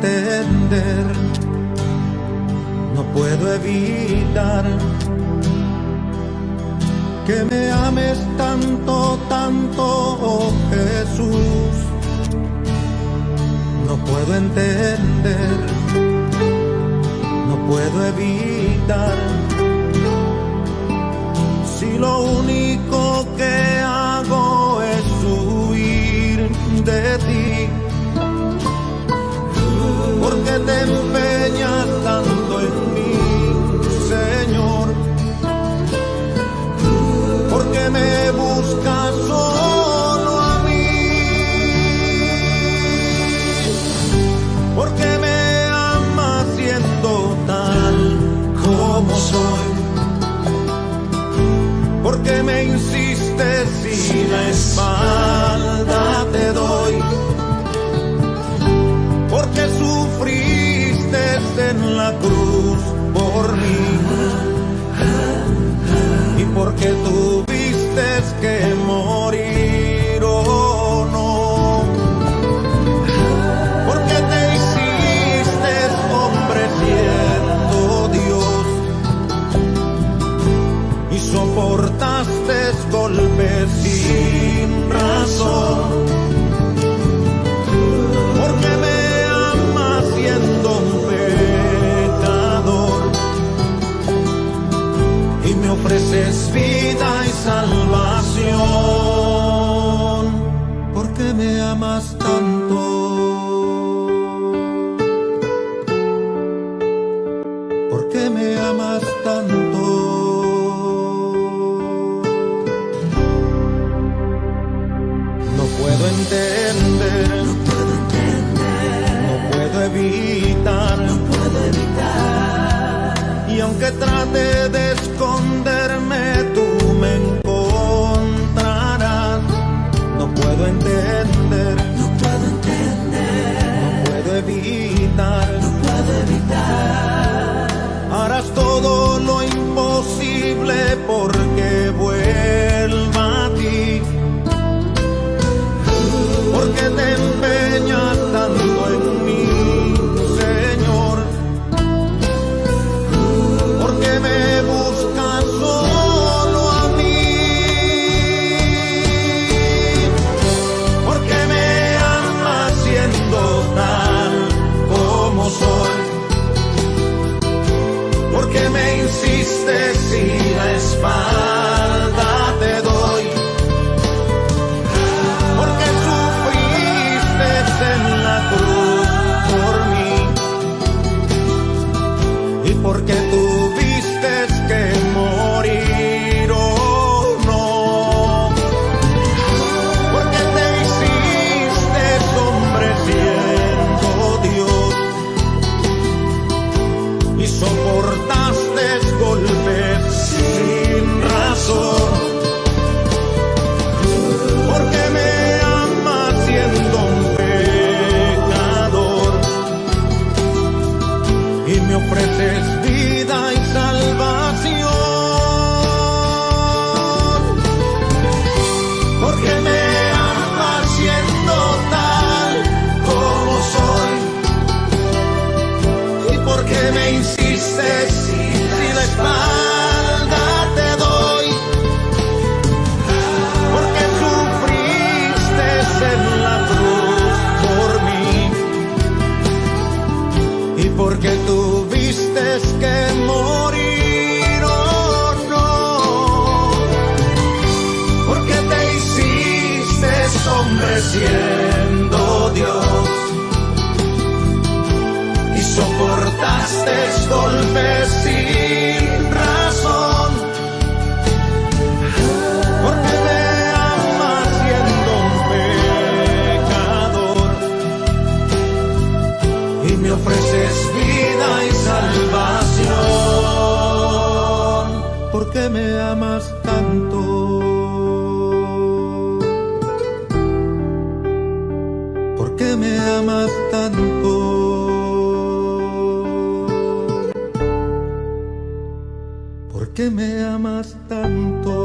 entender, no puedo evitar que me ames tanto, tanto, oh Jesús. No puedo entender, no puedo evitar, si lo único que hago es huir de ti. Porque te empeñas tanto en mí, Señor, porque me buscas solo a mí, porque me amas siendo tal como soy, porque me insistes y la espalda te doy, porque sufriste en la cruz por mí y porque tuviste que morir, oh no, porque te hiciste hombre siendo Dios y soportaste golpes sin razón. Ofreces vida y salvación, porque me amas tanto, porque me amas tanto. No puedo entender, no puedo evitar, y aunque trate de esconderme, tú me encontrarás. No puedo entender, no puedo evitar, harás todo lo imposible porque vuelva a ti, porque te empeñas tanto en mí, Señor, porque me buscas solo a mí, porque me amas siendo tal como soy, porque me insistes y la espalda te doy, porque sufriste en la cruz por mí y porque tuviste que morir, oh no, porque te hiciste hombre siendo Dios y soportaste golpes sin razón, porque me amas siendo un pecador y me ofreces vida y salvación, porque me amas siendo tal como soy y porque me insistes si la espalda te doy, porque sufriste en la cruz por mí y porque tuviste que morir, oh no, porque te hiciste hombre siendo Dios y soportaste golpes sin razón, porque me amas siendo un pecador y me ofreces vida y salvación, porque me amas tanto, porque me amas tanto, porque me amas tanto.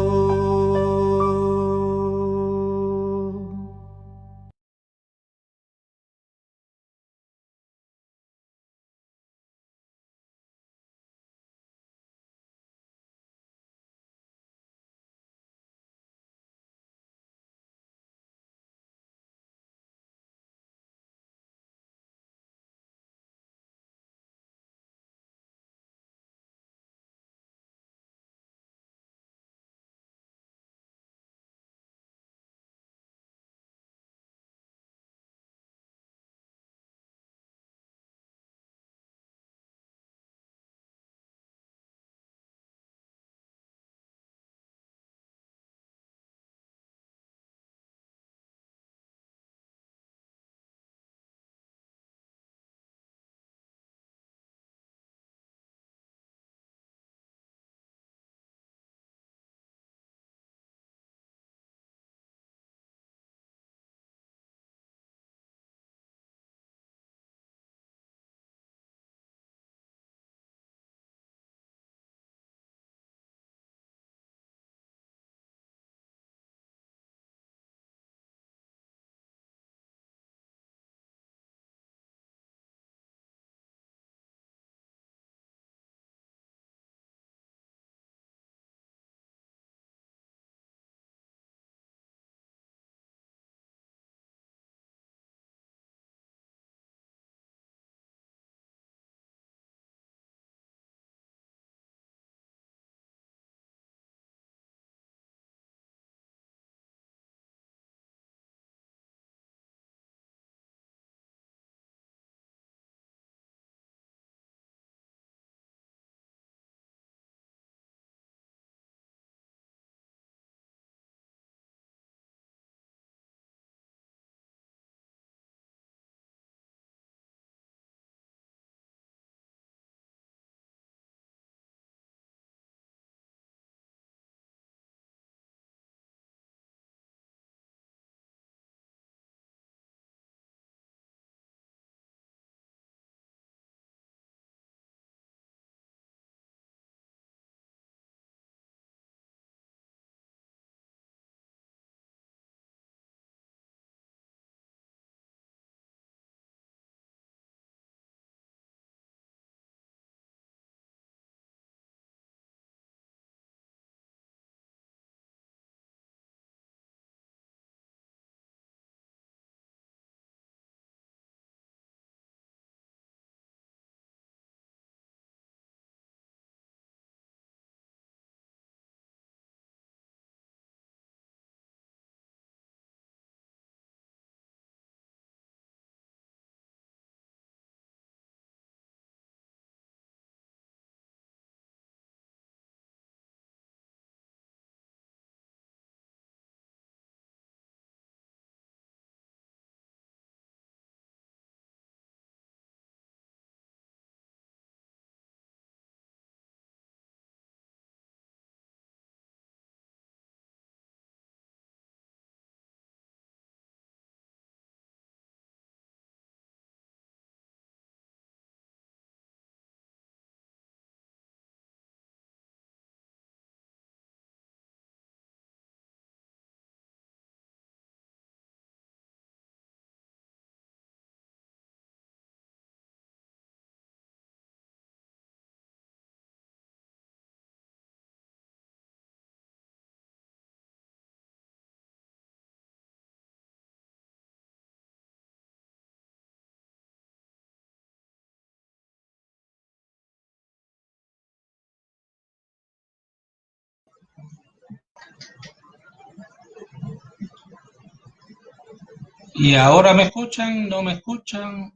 ¿Y ahora me escuchan? ¿No me escuchan?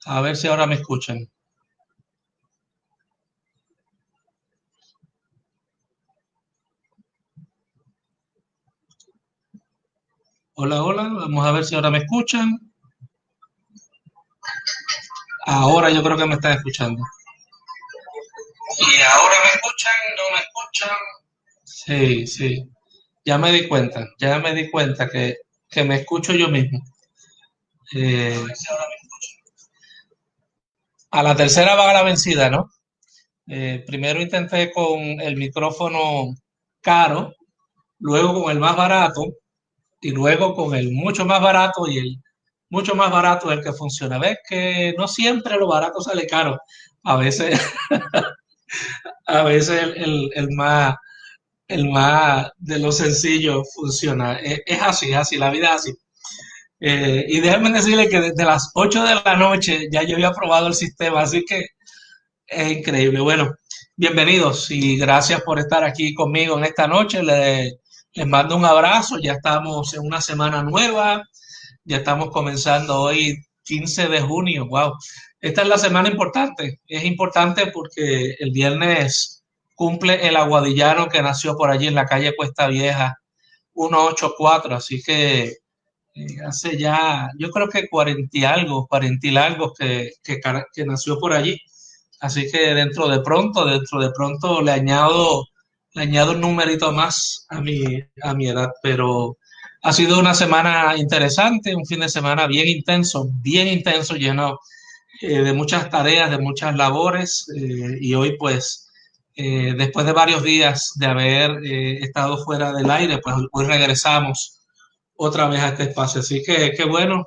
A ver si ahora me escuchan. Hola, hola, vamos a ver si ahora me escuchan. Ahora yo creo que me están escuchando. ¿Y ahora me escuchan? ¿No me escuchan? Sí, sí. Ya me di cuenta que me escucho yo mismo. Eh, a la tercera va la vencida, ¿no? Primero intenté con el micrófono caro, luego con el más barato y luego con el mucho más barato y el mucho más barato es el que funciona. Ves que no siempre lo barato sale caro. A veces, a veces el más de lo sencillo funciona. Es así, la vida es así. Y déjenme decirle que desde las 8 de la noche ya yo había probado el sistema, así que es increíble. Bueno, bienvenidos y gracias por estar aquí conmigo en esta noche. Les mando un abrazo. Ya estamos en una semana nueva. Ya estamos comenzando hoy, 15 de junio. Wow. Esta es la semana importante. Es importante porque el viernes cumple el aguadillano que nació por allí en la calle Cuesta Vieja 184. Así que hace ya, yo creo que 40 y algo que nació por allí. Así que dentro de pronto le añado un numerito más a mi edad, pero ha sido una semana interesante, un fin de semana bien intenso, lleno de muchas tareas, de muchas labores, y hoy pues, después de varios días de haber estado fuera del aire, pues hoy regresamos otra vez a este espacio. Así que qué bueno.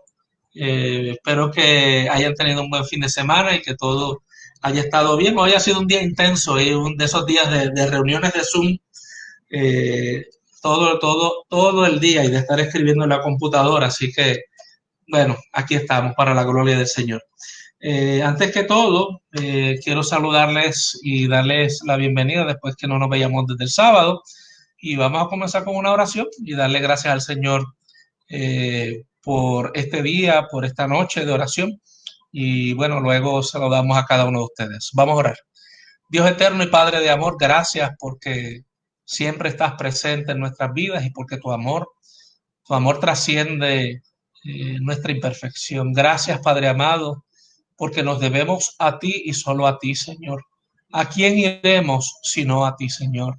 Espero que hayan tenido un buen fin de semana y que todo haya estado bien. Hoy ha sido un día intenso y un de esos días de reuniones de Zoom todo el día y de estar escribiendo en la computadora. Así que, bueno, aquí estamos para la gloria del Señor. Antes que todo, quiero saludarles y darles la bienvenida después que no nos veíamos desde el sábado. Y vamos a comenzar con una oración y darle gracias al Señor por este día, por esta noche de oración. Y bueno, luego saludamos a cada uno de ustedes. Vamos a orar. Dios eterno y Padre de amor, gracias porque siempre estás presente en nuestras vidas y porque tu amor trasciende nuestra imperfección. Gracias, Padre amado, porque nos debemos a ti y solo a ti, Señor. ¿A quién iremos sino a ti, Señor?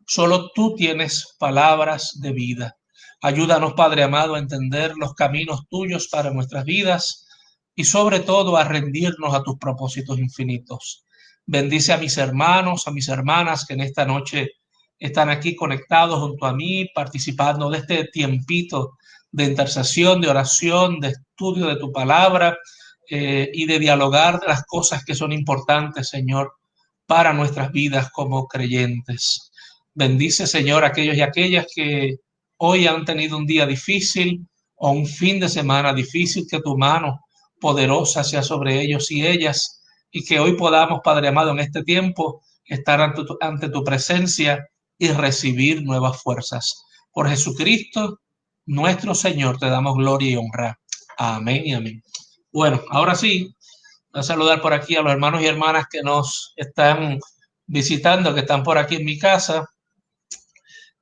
Solo tú tienes palabras de vida. Ayúdanos, Padre amado, a entender los caminos tuyos para nuestras vidas y sobre todo a rendirnos a tus propósitos infinitos. Bendice a mis hermanos, a mis hermanas que en esta noche están aquí conectados junto a mí, participando de este tiempito de intercesión, de oración, de estudio de tu palabra y de dialogar de las cosas que son importantes, Señor, para nuestras vidas como creyentes. Bendice, Señor, a aquellos y aquellas que hoy han tenido un día difícil o un fin de semana difícil, que tu mano poderosa sea sobre ellos y ellas, y que hoy podamos, Padre amado, en este tiempo estar ante tu presencia y recibir nuevas fuerzas. Por Jesucristo, nuestro Señor, te damos gloria y honra. Amén y amén. Bueno, ahora sí, voy a saludar por aquí a los hermanos y hermanas que nos están visitando, que están por aquí en mi casa.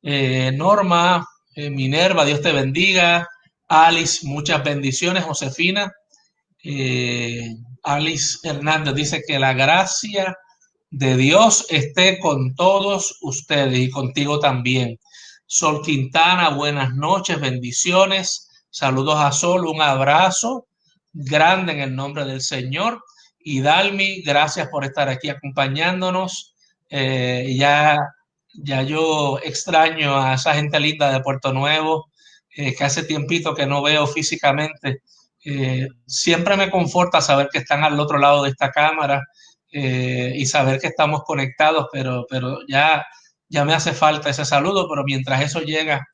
Norma, Minerva, Dios te bendiga. Alice, muchas bendiciones. Josefina, Alice Hernández dice que la gracia de Dios esté con todos ustedes y contigo también. Sol Quintana, buenas noches, bendiciones. Saludos a Sol, un abrazo grande en el nombre del Señor. Y Dalmi, gracias por estar aquí acompañándonos. Ya yo extraño a esa gente linda de Puerto Nuevo, que hace tiempito que no veo físicamente. Siempre me conforta saber que están al otro lado de esta cámara y saber que estamos conectados, pero ya me hace falta ese saludo, pero mientras eso llega,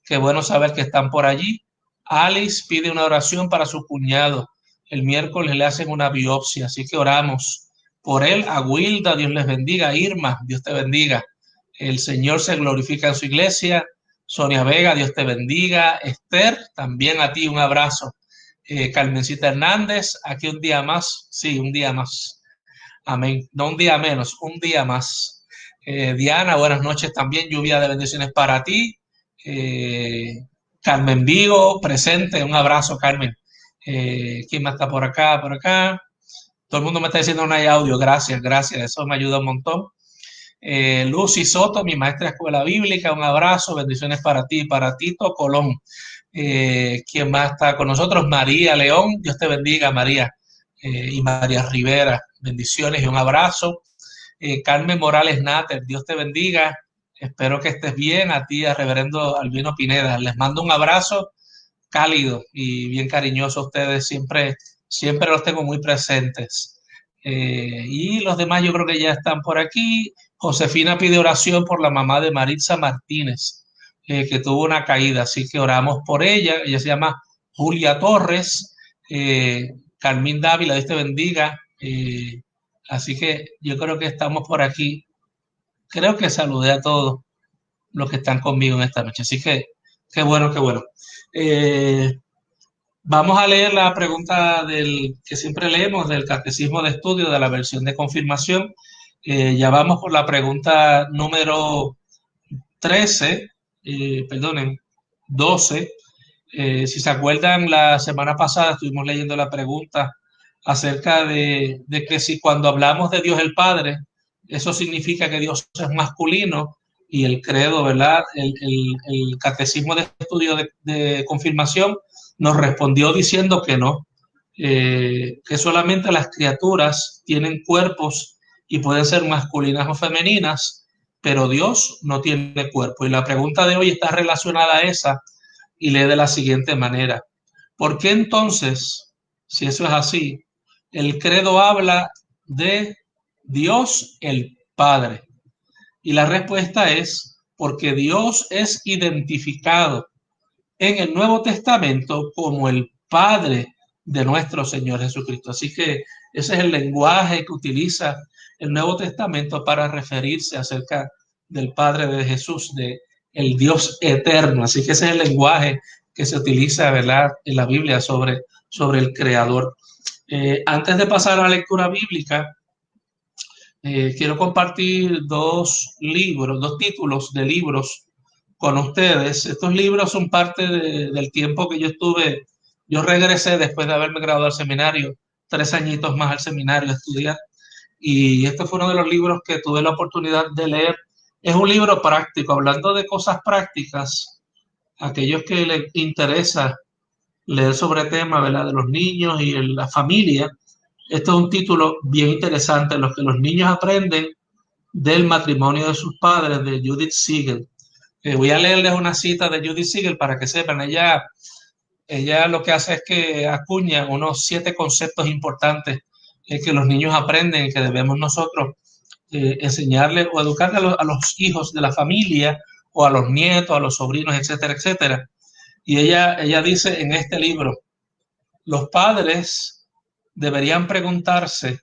qué bueno saber que están por allí. Alice pide una oración para su cuñado. el miércoles le hacen una biopsia, así que oramos por él. A Wilda, Dios les bendiga. Irma, Dios te bendiga. El Señor se glorifica en su iglesia. Sonia Vega, Dios te bendiga. Esther, también a ti un abrazo. Carmencita Hernández, aquí un día más. Sí, un día más. Amén. No un día menos, un día más. Diana, buenas noches también. Lluvia de bendiciones para ti. Carmen Vigo, presente. Un abrazo, Carmen. ¿Quién más está por acá? Por acá. Todo el mundo me está diciendo no hay audio. Gracias, gracias. Eso me ayuda un montón. Lucy Soto, mi maestra de escuela bíblica. Un abrazo. Bendiciones para ti. Para Tito Colón. ¿Quién más está con nosotros? María León. Dios te bendiga, María. Y María Rivera. Bendiciones y un abrazo. Carmen Morales Nater. Dios te bendiga. Espero que estés bien. A ti, a Reverendo Albino Pineda. Les mando un abrazo cálido y bien cariñoso a ustedes, siempre los tengo muy presentes. Y los demás yo creo que ya están por aquí. Josefina pide oración por la mamá de Maritza Martínez, que tuvo una caída, así que oramos por ella. Ella se llama Julia Torres. Carmín Dávila, Dios te bendiga. Así que yo creo que estamos por aquí. Creo que saludé a todos los que están conmigo en esta noche, así que qué bueno, qué bueno. Vamos a leer la pregunta que siempre leemos del Catecismo de Estudio de la versión de confirmación. Ya vamos por la pregunta número 13, 12. Si se acuerdan, la semana pasada estuvimos leyendo la pregunta acerca de que si cuando hablamos de Dios el Padre, eso significa que Dios es masculino, y el credo, ¿verdad? El Catecismo de Estudio de Confirmación nos respondió diciendo que no, que solamente las criaturas tienen cuerpos y pueden ser masculinas o femeninas, pero Dios no tiene cuerpo. Y la pregunta de hoy está relacionada a esa y lee de la siguiente manera: ¿por qué entonces, si eso es así, el credo habla de Dios el Padre? Y la respuesta es porque Dios es identificado en el Nuevo Testamento como el Padre de nuestro Señor Jesucristo. Así que ese es el lenguaje que utiliza el Nuevo Testamento para referirse acerca del Padre de Jesús, de el Dios eterno. Así que ese es el lenguaje que se utiliza, ¿verdad?, en la Biblia sobre el Creador. Antes de pasar a la lectura bíblica, quiero compartir dos títulos de libros con ustedes. Estos libros son parte del tiempo que yo regresé después de haberme graduado del seminario, 3 añitos más al seminario a estudiar, y este fue uno de los libros que tuve la oportunidad de leer. Es un libro práctico, hablando de cosas prácticas, aquellos que les interesa leer sobre temas, ¿verdad?, de los niños y la familia. Este es un título bien interesante, en los que los niños aprenden del matrimonio de sus padres, de Judith Siegel. Voy a leerles una cita de Judith Siegel para que sepan. Ella lo que hace es que acuña unos 7 conceptos importantes que los niños aprenden y que debemos nosotros enseñarles o educarles a los hijos de la familia, o a los nietos, a los sobrinos, etcétera, etcétera. Y ella dice en este libro: los padres deberían preguntarse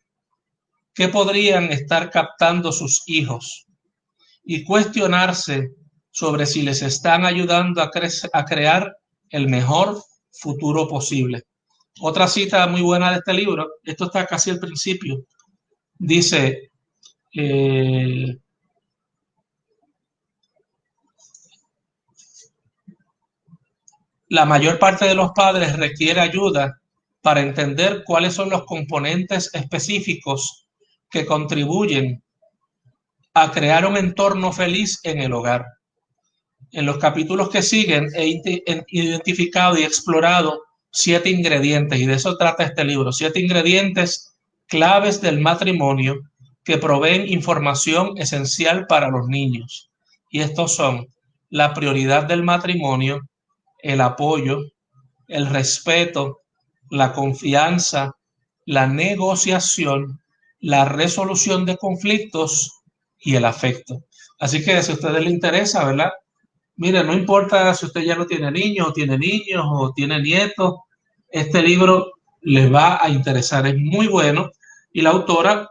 qué podrían estar captando sus hijos y cuestionarse sobre si les están ayudando a crear el mejor futuro posible. Otra cita muy buena de este libro, esto está casi al principio, dice: la mayor parte de los padres requiere ayuda para entender cuáles son los componentes específicos que contribuyen a crear un entorno feliz en el hogar. En los capítulos que siguen he identificado y explorado 7 ingredientes, y de eso trata este libro: 7 ingredientes claves del matrimonio que proveen información esencial para los niños. Y estos son: la prioridad del matrimonio, el apoyo, el respeto, la confianza, la negociación, la resolución de conflictos y el afecto. Así que si a ustedes les interesa, ¿verdad?, mire, no importa si usted ya no tiene niños o tiene nietos, este libro les va a interesar. Es muy bueno y la autora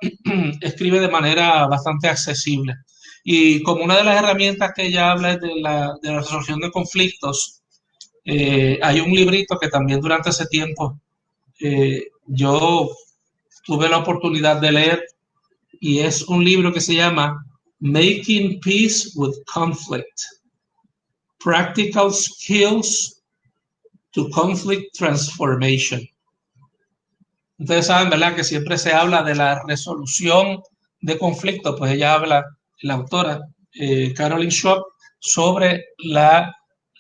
escribe de manera bastante accesible. Y como una de las herramientas que ella habla es de la resolución de conflictos, hay un librito que también durante ese tiempo yo tuve la oportunidad de leer y es un libro que se llama Making Peace with Conflict, Practical Skills to Conflict Transformation. Ustedes saben, ¿verdad?, que siempre se habla de la resolución de conflictos, pues ella habla, la autora, Caroline Schwab, sobre la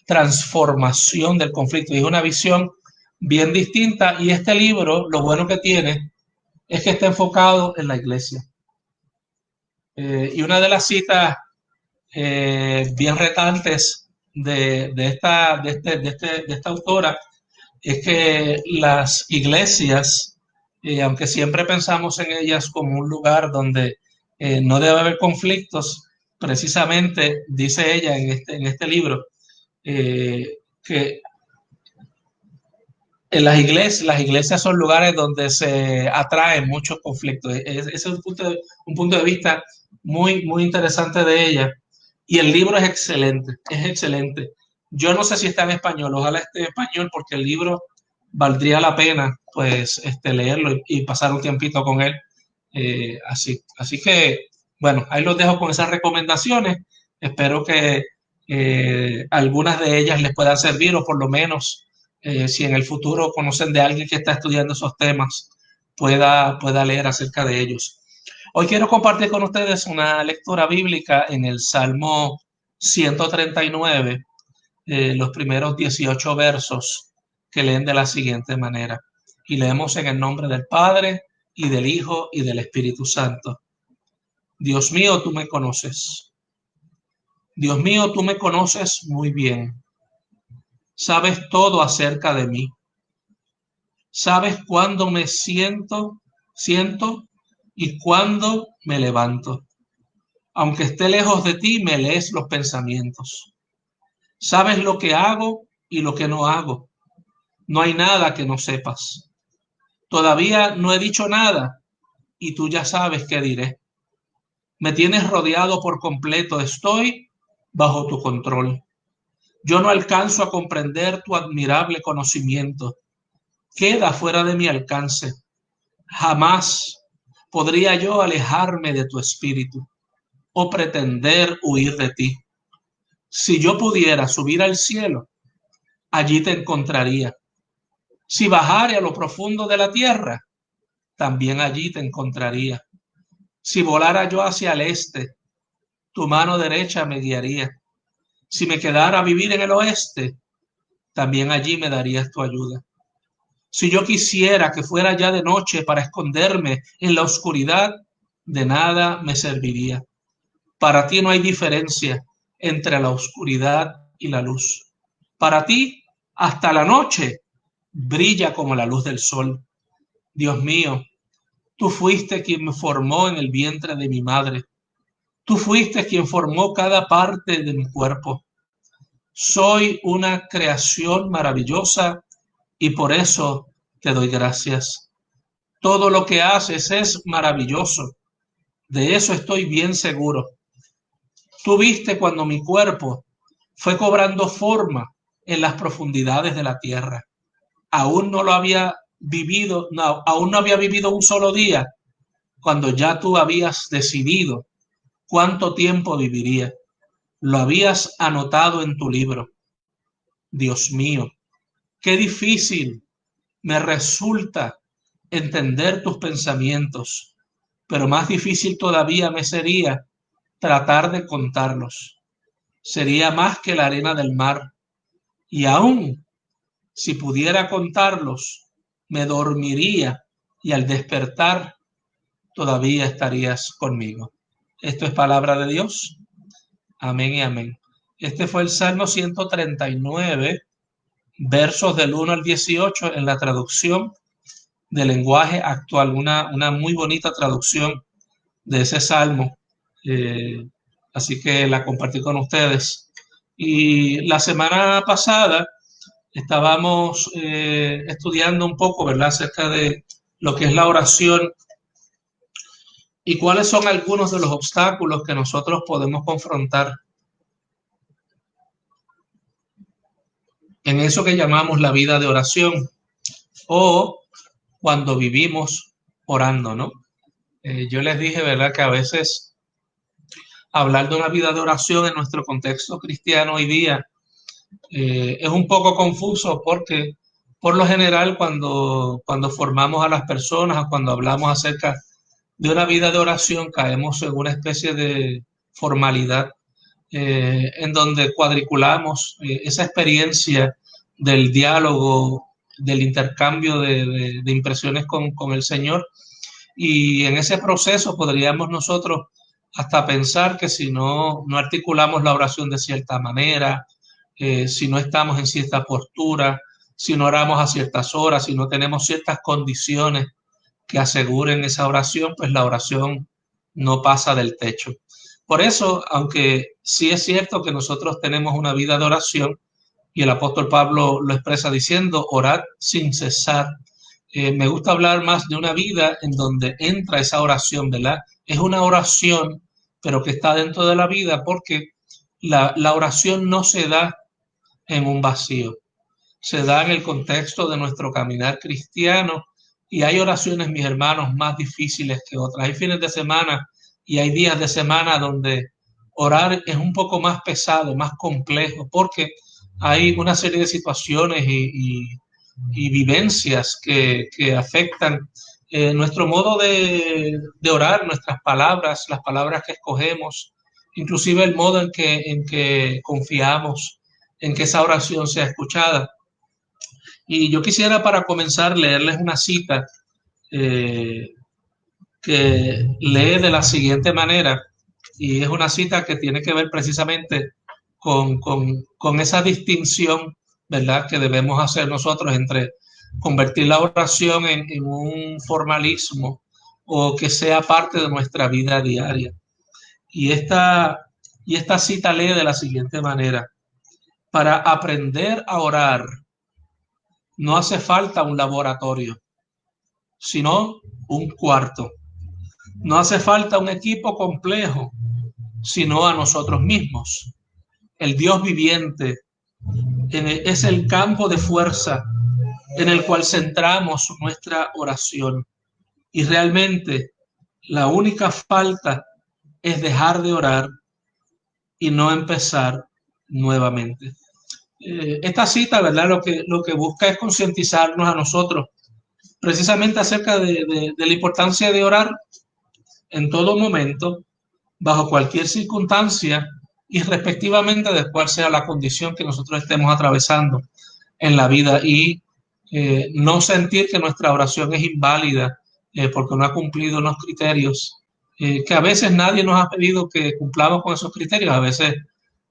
transformación del conflicto. Y es una visión bien distinta y este libro, lo bueno que tiene es que está enfocado en la iglesia. Y una de las citas bien retantes de esta autora es que las iglesias, aunque siempre pensamos en ellas como un lugar donde no debe haber conflictos, precisamente dice ella en este libro que en las iglesias son lugares donde se atraen muchos conflictos. Ese es un punto de vista muy, muy interesante de ella. Y el libro es excelente, es excelente. Yo no sé si está en español, ojalá esté en español porque el libro valdría la pena pues leerlo y pasar un tiempito con él. Así que, bueno, ahí los dejo con esas recomendaciones. Espero que algunas de ellas les puedan servir o por lo menos si en el futuro conocen de alguien que está estudiando esos temas, pueda leer acerca de ellos. Hoy quiero compartir con ustedes una lectura bíblica en el Salmo 139, los primeros 18 versos que leen de la siguiente manera. Y leemos en el nombre del Padre, y del Hijo, y del Espíritu Santo. Dios mío, tú me conoces. Dios mío, tú me conoces muy bien. Sabes todo acerca de mí. Sabes cuándo me siento y cuándo me levanto. Aunque esté lejos de ti, me lees los pensamientos. Sabes lo que hago y lo que no hago. No hay nada que no sepas. Todavía no he dicho nada y tú ya sabes qué diré. Me tienes rodeado por completo. Estoy bajo tu control. Yo no alcanzo a comprender tu admirable conocimiento. Queda fuera de mi alcance. Jamás podría yo alejarme de tu espíritu o pretender huir de ti. Si yo pudiera subir al cielo, allí te encontraría. Si bajare a lo profundo de la tierra, también allí te encontraría. Si volara yo hacia el este, tu mano derecha me guiaría. Si me quedara a vivir en el oeste, también allí me darías tu ayuda. Si yo quisiera que fuera ya de noche para esconderme en la oscuridad, de nada me serviría. Para ti no hay diferencia entre la oscuridad y la luz. Para ti, hasta la noche brilla como la luz del sol. Dios mío, tú fuiste quien me formó en el vientre de mi madre. Tú fuiste quien formó cada parte de mi cuerpo. Soy una creación maravillosa y por eso te doy gracias. Todo lo que haces es maravilloso. De eso estoy bien seguro. Tú viste cuando mi cuerpo fue cobrando forma en las profundidades de la tierra. Aún no había vivido un solo día cuando ya tú habías decidido cuánto tiempo viviría. Lo habías anotado en tu libro. Dios mío, qué difícil me resulta entender tus pensamientos, pero más difícil todavía me sería tratar de contarlos. Sería más que la arena del mar, y aún si pudiera contarlos, me dormiría y al despertar todavía estarías conmigo. Esto es palabra de Dios. Amén y amén. Este fue el Salmo 139, versos del 1 al 18 en la traducción del lenguaje actual. Una muy bonita traducción de ese Salmo. Así que la compartí con ustedes. Y la semana pasada estábamos estudiando un poco, ¿verdad?, acerca de lo que es la oración y cuáles son algunos de los obstáculos que nosotros podemos confrontar en eso que llamamos la vida de oración o cuando vivimos orando, ¿no? Yo les dije, ¿verdad?, que a veces hablar de una vida de oración en nuestro contexto cristiano hoy día es un poco confuso porque por lo general cuando formamos a las personas o cuando hablamos acerca de una vida de oración caemos en una especie de formalidad en donde cuadriculamos esa experiencia del diálogo, del intercambio de impresiones con el Señor, y en ese proceso podríamos nosotros hasta pensar que si no articulamos la oración de cierta manera, si no estamos en cierta postura, si no oramos a ciertas horas, si no tenemos ciertas condiciones que aseguren esa oración, pues la oración no pasa del techo. Por eso, aunque sí es cierto que nosotros tenemos una vida de oración, y el apóstol Pablo lo expresa diciendo, orad sin cesar, me gusta hablar más de una vida en donde entra esa oración, ¿verdad? Es una oración, pero que está dentro de la vida, porque la oración no se da en un vacío, se da en el contexto de nuestro caminar cristiano, y hay oraciones, mis hermanos, más difíciles que otras. Hay fines de semana y hay días de semana donde orar es un poco más pesado, más complejo, porque hay una serie de situaciones y vivencias que afectan nuestro modo de orar, nuestras palabras, las palabras que escogemos, inclusive el modo en que confiamos en que esa oración sea escuchada. Y yo quisiera para comenzar leerles una cita eh, que lee de la siguiente manera, y es una cita que tiene que ver precisamente con esa distinción, ¿verdad?, que debemos hacer nosotros entre convertir la oración en un formalismo o que sea parte de nuestra vida diaria. Y esta cita lee de la siguiente manera: para aprender a orar no hace falta un laboratorio, sino un cuarto. No hace falta un equipo complejo, sino a nosotros mismos. El Dios viviente es el campo de fuerza en el cual centramos nuestra oración. Y realmente la única falta es dejar de orar y no empezar nuevamente. Esta cita, ¿verdad?, lo que busca es concientizarnos a nosotros precisamente acerca de la importancia de orar en todo momento, bajo cualquier circunstancia y respectivamente de cuál sea la condición que nosotros estemos atravesando en la vida, y no sentir que nuestra oración es inválida porque no ha cumplido unos criterios que a veces nadie nos ha pedido que cumplamos con esos criterios. A veces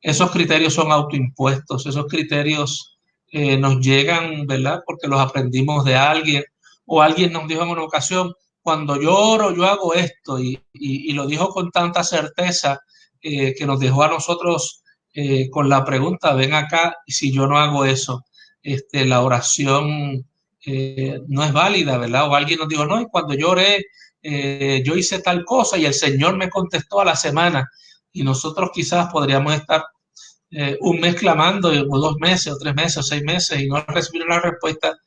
esos criterios son autoimpuestos, esos criterios nos llegan, ¿verdad?, porque los aprendimos de alguien, o alguien nos dijo en una ocasión, cuando yo oro, yo hago esto, y lo dijo con tanta certeza que nos dejó a nosotros con la pregunta, ven acá, si yo no hago eso, la oración no es válida, ¿verdad? O alguien nos dijo, no, y cuando yo oré, yo hice tal cosa y el Señor me contestó a la semana, y nosotros quizás podríamos estar un mes clamando, o 2 meses, o 3 meses, o 6 meses, y no recibir la respuesta.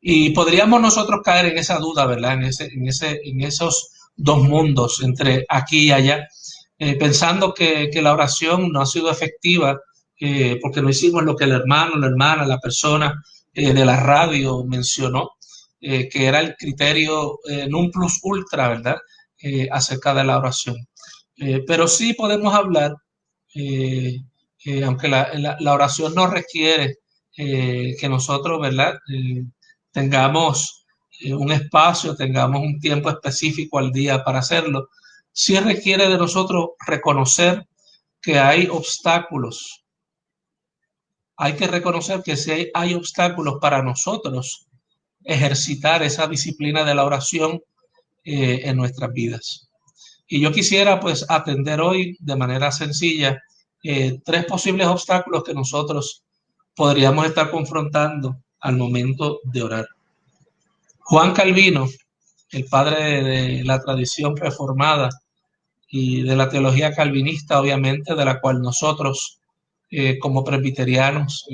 Y podríamos nosotros caer en esa duda, ¿verdad? En esos dos mundos, entre aquí y allá, pensando que la oración no ha sido efectiva porque no hicimos lo que el hermano, la hermana, la persona de la radio mencionó, que era el criterio non plus ultra, ¿verdad?, acerca de la oración. Pero sí podemos hablar, aunque la oración no requiere que nosotros, ¿verdad?, tengamos un espacio, tengamos un tiempo específico al día para hacerlo, sí requiere de nosotros reconocer que hay obstáculos. Hay que reconocer que sí hay obstáculos para nosotros ejercitar esa disciplina de la oración en nuestras vidas. Y yo quisiera pues atender hoy de manera sencilla 3 posibles obstáculos que nosotros podríamos estar confrontando al momento de orar. Juan Calvino, el padre de la tradición reformada y de la teología calvinista, obviamente, de la cual nosotros como presbiterianos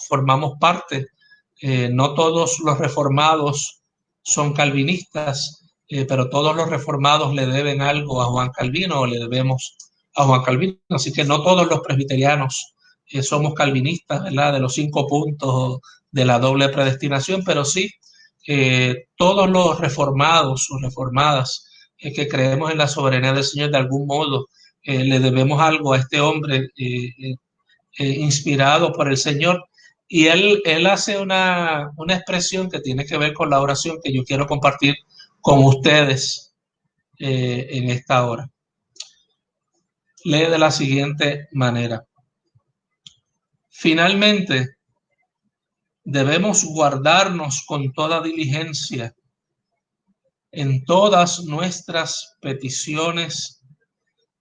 formamos parte. No todos los reformados son calvinistas, pero todos los reformados le deben algo a Juan Calvino, o le debemos a Juan Calvino. Así que no todos los presbiterianos somos calvinistas, ¿verdad? De los 5 puntos de la doble predestinación, pero sí todos los reformados o reformadas que creemos en la soberanía del Señor, de algún modo le debemos algo a este hombre inspirado por el Señor. Y él hace una expresión que tiene que ver con la oración que yo quiero compartir con ustedes en esta hora. Lee de la siguiente manera: finalmente, debemos guardarnos con toda diligencia en todas nuestras peticiones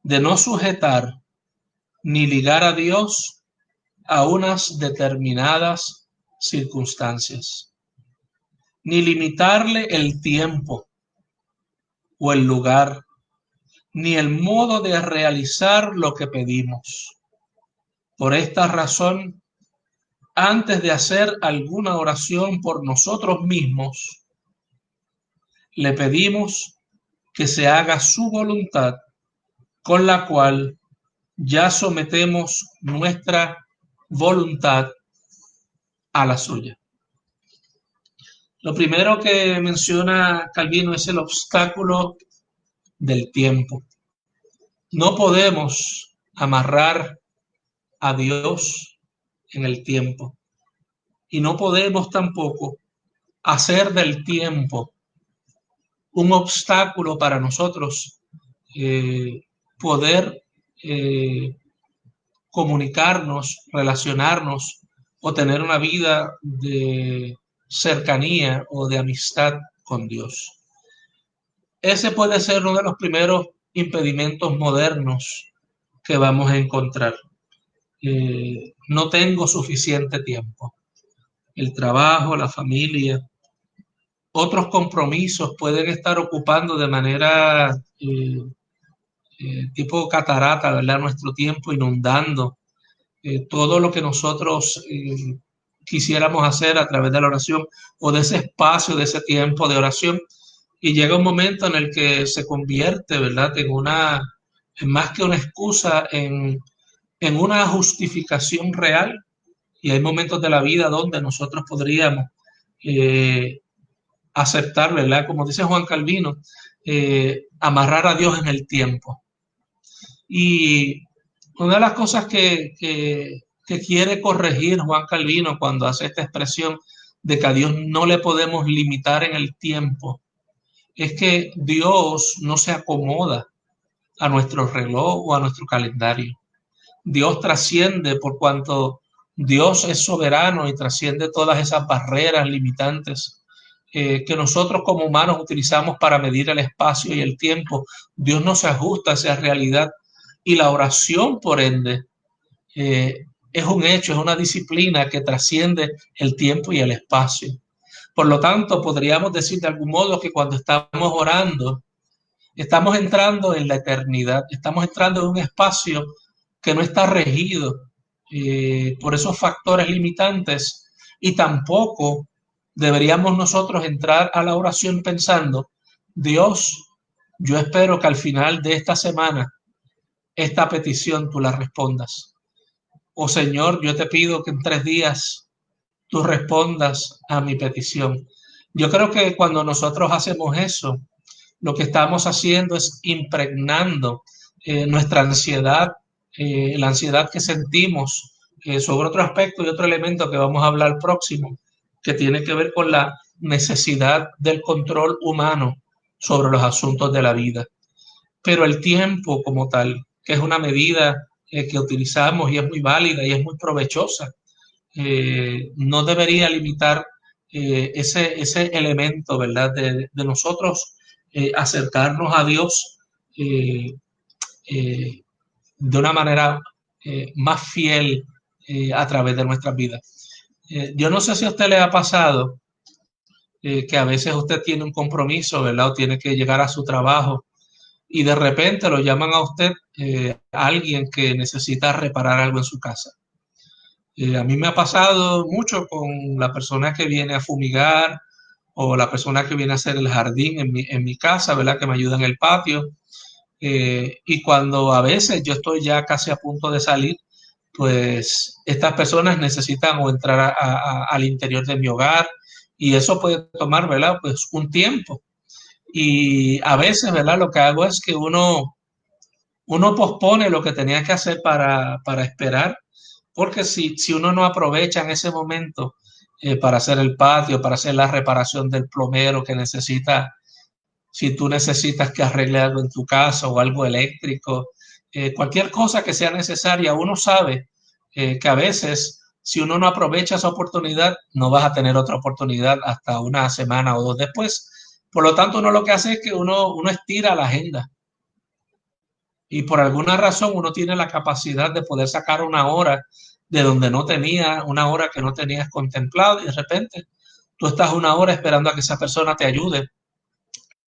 de no sujetar ni ligar a Dios a unas determinadas circunstancias, ni limitarle el tiempo o el lugar, ni el modo de realizar lo que pedimos. Por esta razón, antes de hacer alguna oración por nosotros mismos, le pedimos que se haga su voluntad, con la cual ya sometemos nuestra voluntad a la suya. Lo primero que menciona Calvino es el obstáculo del tiempo. No podemos amarrar a Dios en el tiempo, y no podemos tampoco hacer del tiempo un obstáculo para nosotros poder comunicarnos, relacionarnos o tener una vida de cercanía o de amistad con Dios. Ese puede ser uno de los primeros impedimentos modernos que vamos a encontrar. No tengo suficiente tiempo. El trabajo, la familia, otros compromisos pueden estar ocupando de manera tipo catarata, ¿verdad?, nuestro tiempo, inundando todo lo que nosotros quisiéramos hacer a través de la oración o de ese espacio, de ese tiempo de oración. Y llega un momento en el que se convierte, ¿verdad?, en más que una excusa, en una justificación real. Y hay momentos de la vida donde nosotros podríamos aceptar, ¿verdad?, como dice Juan Calvino, amarrar a Dios en el tiempo. Y una de las cosas que quiere corregir Juan Calvino cuando hace esta expresión de que a Dios no le podemos limitar en el tiempo, es que Dios no se acomoda a nuestro reloj o a nuestro calendario. Dios trasciende, por cuanto Dios es soberano y trasciende todas esas barreras limitantes que nosotros como humanos utilizamos para medir el espacio y el tiempo. Dios no se ajusta a esa realidad, y la oración, por ende, es un hecho, es una disciplina que trasciende el tiempo y el espacio. Por lo tanto, podríamos decir de algún modo que cuando estamos orando, estamos entrando en la eternidad, estamos entrando en un espacio que no está regido por esos factores limitantes, y tampoco deberíamos nosotros entrar a la oración pensando: Dios, yo espero que al final de esta semana esta petición tú la respondas. O Señor, yo te pido que en 3 días tú respondas a mi petición. Yo creo que cuando nosotros hacemos eso, lo que estamos haciendo es impregnando nuestra ansiedad, la ansiedad que sentimos sobre otro aspecto y otro elemento que vamos a hablar próximo, que tiene que ver con la necesidad del control humano sobre los asuntos de la vida. Pero el tiempo como tal, que es una medida que utilizamos y es muy válida y es muy provechosa, no debería limitar ese elemento, ¿verdad?, de nosotros acercarnos a Dios de una manera más fiel a través de nuestras vidas. Yo no sé si a usted le ha pasado que a veces usted tiene un compromiso, ¿verdad? O tiene que llegar a su trabajo y de repente lo llaman a usted, alguien que necesita reparar algo en su casa. A mí me ha pasado mucho con la persona que viene a fumigar o la persona que viene a hacer el jardín en mi casa, ¿verdad? Que me ayuda en el patio. Y cuando a veces yo estoy ya casi a punto de salir, pues estas personas necesitan o entrar al interior de mi hogar y eso puede tomar, ¿verdad? Pues un tiempo. Y a veces, ¿verdad? Lo que hago es que uno pospone lo que tenía que hacer para esperar, porque si uno no aprovecha en ese momento para hacer el patio, para hacer la reparación del plomero que necesita, si tú necesitas que arregle algo en tu casa o algo eléctrico, cualquier cosa que sea necesaria, uno sabe que a veces si uno no aprovecha esa oportunidad, no vas a tener otra oportunidad hasta una semana o dos después. Por lo tanto, uno lo que hace es que uno estira la agenda y por alguna razón uno tiene la capacidad de poder sacar una hora de donde no tenía, una hora que no tenías contemplado y de repente tú estás una hora esperando a que esa persona te ayude,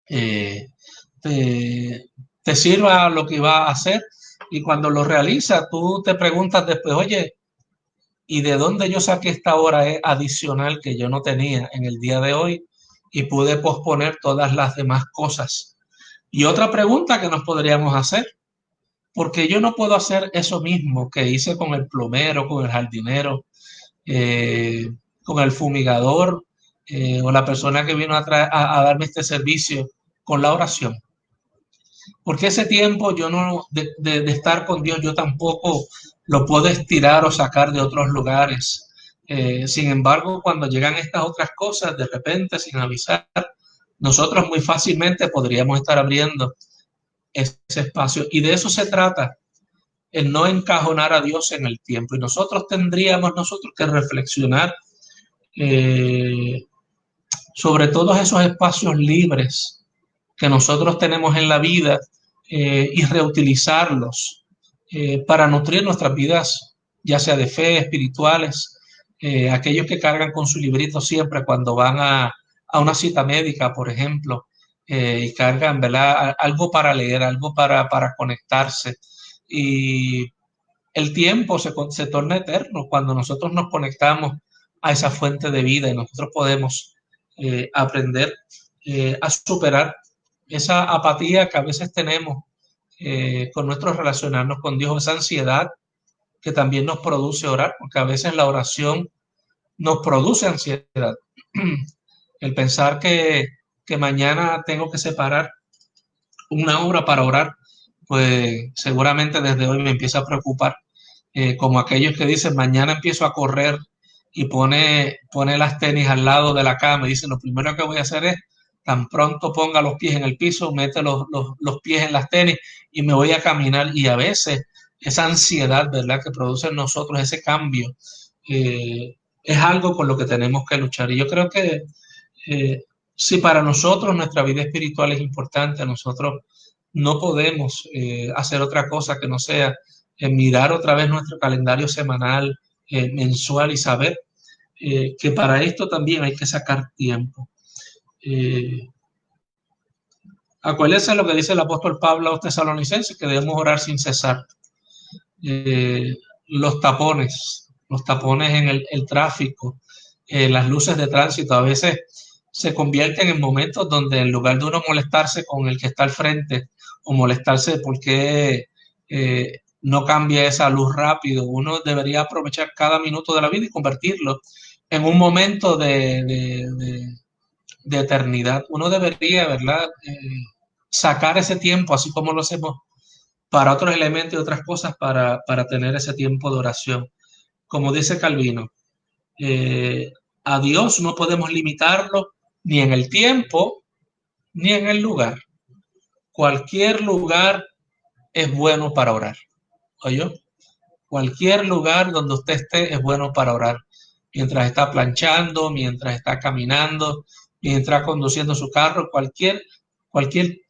eh, te, te sirva lo que iba a hacer y cuando lo realiza tú te preguntas después, oye, ¿y de dónde yo saqué esta hora adicional que yo no tenía en el día de hoy y pude posponer todas las demás cosas? Y otra pregunta que nos podríamos hacer, porque yo no puedo hacer eso mismo que hice con el plomero, con el jardinero, con el fumigador o la persona que vino a darme este servicio con la oración. Porque ese tiempo yo no, de estar con Dios, yo tampoco lo puedo estirar o sacar de otros lugares. Sin embargo, cuando llegan estas otras cosas, de repente, sin avisar, nosotros muy fácilmente podríamos estar abriendo ese espacio. Y de eso se trata, el no encajonar a Dios en el tiempo. Y nosotros tendríamos que reflexionar sobre todos esos espacios libres que nosotros tenemos en la vida y reutilizarlos para nutrir nuestras vidas, ya sea de fe, espirituales, aquellos que cargan con su librito siempre cuando van a una cita médica, por ejemplo, y cargan, ¿verdad? Algo para leer, algo para conectarse. Y el tiempo se torna eterno cuando nosotros nos conectamos a esa fuente de vida y nosotros podemos aprender a superar esa apatía que a veces tenemos con nuestro relacionarnos con Dios, esa ansiedad que también nos produce orar, porque a veces la oración nos produce ansiedad. El pensar que mañana tengo que separar una hora para orar, pues seguramente desde hoy me empieza a preocupar, como aquellos que dicen mañana empiezo a correr y pone las tenis al lado de la cama y dice lo primero que voy a hacer es tan pronto ponga los pies en el piso, mete los pies en las tenis y me voy a caminar. Y a veces esa ansiedad, ¿verdad?, que produce en nosotros ese cambio, es algo con lo que tenemos que luchar. Y yo creo que si para nosotros nuestra vida espiritual es importante, nosotros no podemos hacer otra cosa que no sea mirar otra vez nuestro calendario semanal, mensual y saber que para esto también hay que sacar tiempo. Acuérdense lo que dice el apóstol Pablo a los tesalonicenses, que debemos orar sin cesar. Los tapones en el tráfico, las luces de tránsito a veces se convierten en momentos donde en lugar de uno molestarse con el que está al frente o molestarse porque no cambia esa luz rápido, uno debería aprovechar cada minuto de la vida y convertirlo en un momento de eternidad. Uno debería, ¿verdad?, sacar ese tiempo, así como lo hacemos para otros elementos y otras cosas, para tener ese tiempo de oración. Como dice Calvino, a Dios no podemos limitarlo ni en el tiempo ni en el lugar. Cualquier lugar es bueno para orar. ¿Oyó? Cualquier lugar donde usted esté es bueno para orar. Mientras está planchando, mientras está caminando, mientras conduciendo su carro, cualquier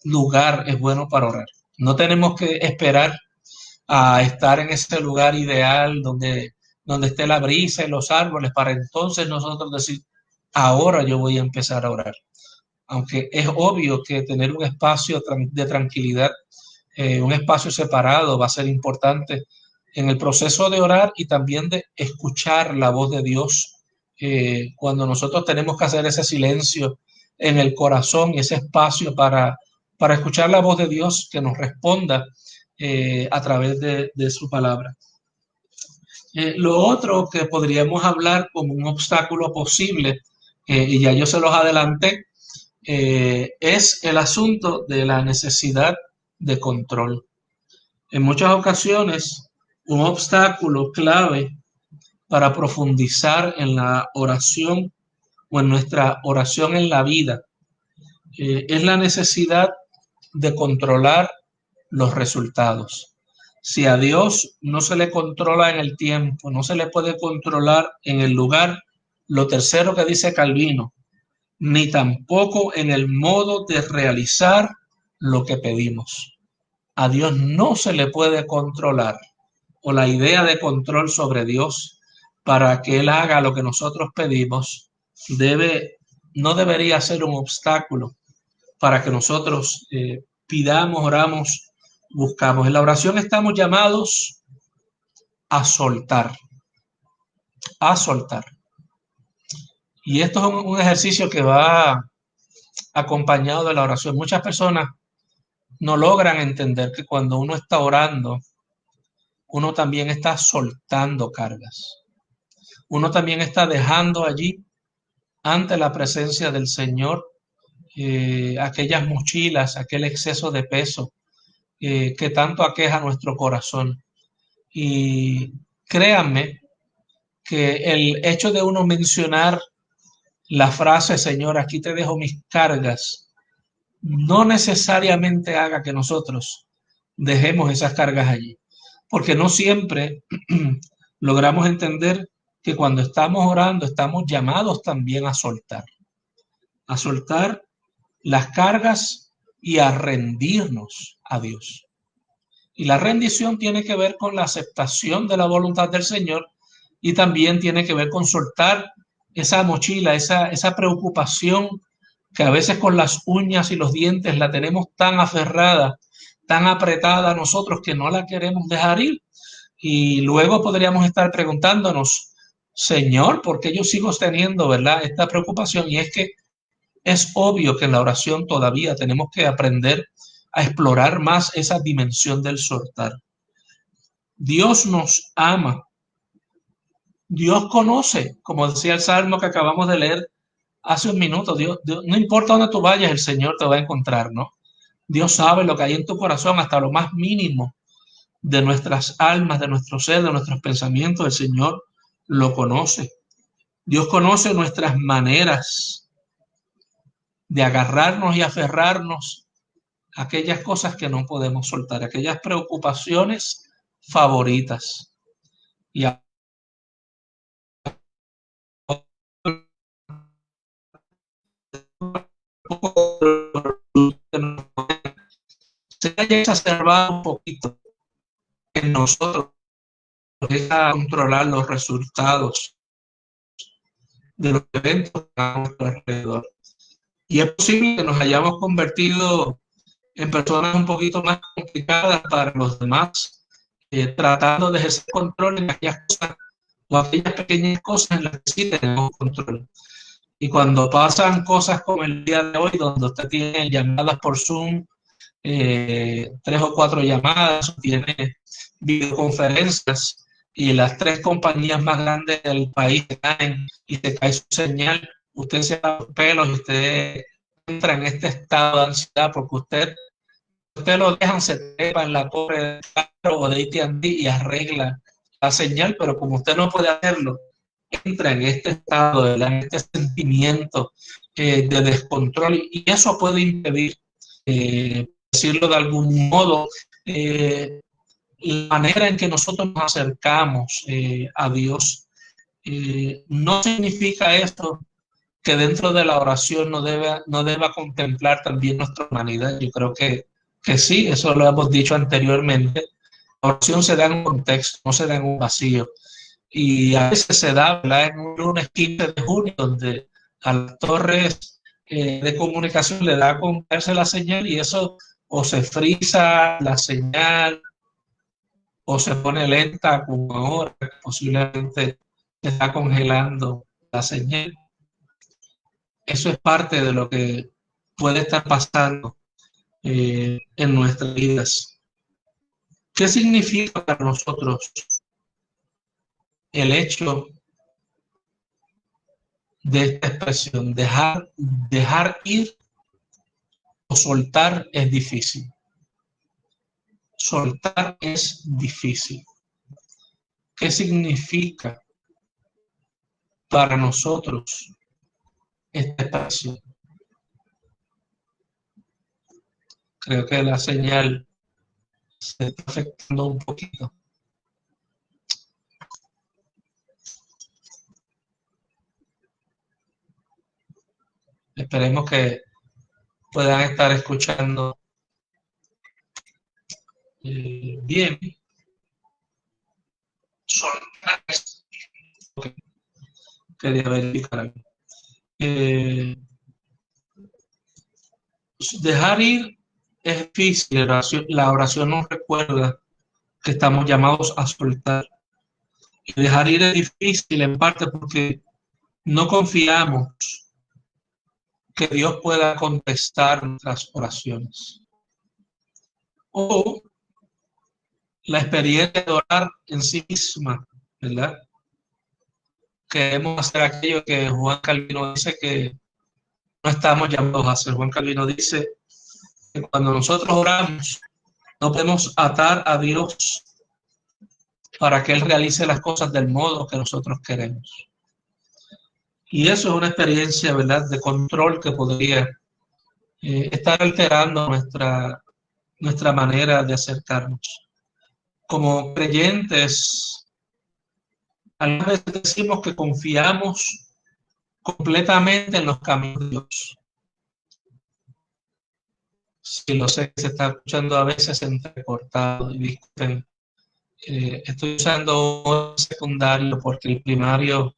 lugar es bueno para orar. No tenemos que esperar a estar en ese lugar ideal donde donde esté la brisa y los árboles, para entonces nosotros decir, ahora yo voy a empezar a orar. Aunque es obvio que tener un espacio de tranquilidad, un espacio separado va a ser importante en el proceso de orar y también de escuchar la voz de Dios. Cuando nosotros tenemos que hacer ese silencio en el corazón y ese espacio para escuchar la voz de Dios que nos responda a través de su palabra. Lo otro que podríamos hablar como un obstáculo posible, y ya yo se los adelanté, es el asunto de la necesidad de control. En muchas ocasiones, un obstáculo clave para profundizar en la oración o en nuestra oración en la vida es la necesidad de controlar los resultados. Si a Dios no se le controla en el tiempo, no se le puede controlar en el lugar, lo tercero que dice Calvino, ni tampoco en el modo de realizar lo que pedimos. A Dios no se le puede controlar, o la idea de control sobre Dios para que Él haga lo que nosotros pedimos no debería ser un obstáculo para que nosotros pidamos, oramos, buscamos. En la oración estamos llamados a soltar, a soltar. Y esto es un ejercicio que va acompañado de la oración. Muchas personas no logran entender que cuando uno está orando, uno también está soltando cargas. Uno también está dejando allí, ante la presencia del Señor, aquellas mochilas, aquel exceso de peso que tanto aqueja nuestro corazón. Y créanme que el hecho de uno mencionar la frase, Señor, aquí te dejo mis cargas, no necesariamente haga que nosotros dejemos esas cargas allí, porque no siempre logramos entender que cuando estamos orando estamos llamados también a soltar las cargas y a rendirnos a Dios. Y la rendición tiene que ver con la aceptación de la voluntad del Señor y también tiene que ver con soltar esa mochila, esa preocupación que a veces con las uñas y los dientes la tenemos tan aferrada, tan apretada a nosotros que no la queremos dejar ir. Y luego podríamos estar preguntándonos, Señor, ¿por qué yo sigo teniendo, verdad, esta preocupación? Y es que es obvio que en la oración todavía tenemos que aprender a explorar más esa dimensión del soltar. Dios nos ama. Dios conoce, como decía el salmo que acabamos de leer hace un minuto, Dios, no importa dónde tú vayas, el Señor te va a encontrar, ¿no? Dios sabe lo que hay en tu corazón, hasta lo más mínimo de nuestras almas, de nuestro ser, de nuestros pensamientos, el Señor lo conoce. Dios conoce nuestras maneras de agarrarnos y aferrarnos a aquellas cosas que no podemos soltar, aquellas preocupaciones favoritas. Y se haya exacerbado un poquito en nosotros a controlar los resultados de los eventos a nuestro alrededor. Y es posible que nos hayamos convertido en personas un poquito más complicadas para los demás, tratando de ejercer control en aquellas cosas o aquellas pequeñas cosas en las que sí tenemos control. Y cuando pasan cosas como el día de hoy, donde usted tiene llamadas por Zoom, 3 o 4 llamadas, tiene videoconferencias y las 3 compañías más grandes del país caen y se cae su señal, usted se da los pelos y usted entra en este estado de ansiedad porque usted lo dejan, se trepa en la torre de carro o de AT&T y arregla la señal, pero como usted no puede hacerlo, entra en este estado, en este sentimiento de descontrol y eso puede impedir, decirlo de algún modo, la manera en que nosotros nos acercamos a Dios. No significa esto que dentro de la oración no deba contemplar también nuestra humanidad. Yo creo que sí, eso lo hemos dicho anteriormente. La oración se da en un contexto, no se da en un vacío. Y a veces se da, ¿verdad?, en un lunes 15 de junio, donde a las torres de comunicación le da con verse la señal y eso o se frisa la señal o se pone lenta como ahora, posiblemente se está congelando la señal. Eso es parte de lo que puede estar pasando en nuestras vidas. ¿Qué significa para nosotros el hecho de esta expresión? Dejar ir o soltar es difícil. Soltar es difícil. ¿Qué significa para nosotros esta expresión? Creo que la señal se está afectando un poquito. Esperemos que puedan estar escuchando bien. Soltar es lo que quería verificar. Dejar ir es difícil. La oración nos recuerda que estamos llamados a soltar. Y dejar ir es difícil en parte porque no confiamos que Dios pueda contestar nuestras oraciones. O la experiencia de orar en sí misma, ¿verdad? Queremos hacer aquello que Juan Calvino dice que no estamos llamados a hacer. Juan Calvino dice que cuando nosotros oramos, no podemos atar a Dios para que Él realice las cosas del modo que nosotros queremos. Y eso es una experiencia, ¿verdad?, de control que podría estar alterando nuestra manera de acercarnos. Como creyentes, algunas veces decimos que confiamos completamente en los caminos de Dios. Sí, lo sé que se está escuchando a veces entrecortado, y disculpen, estoy usando un secundario porque el primario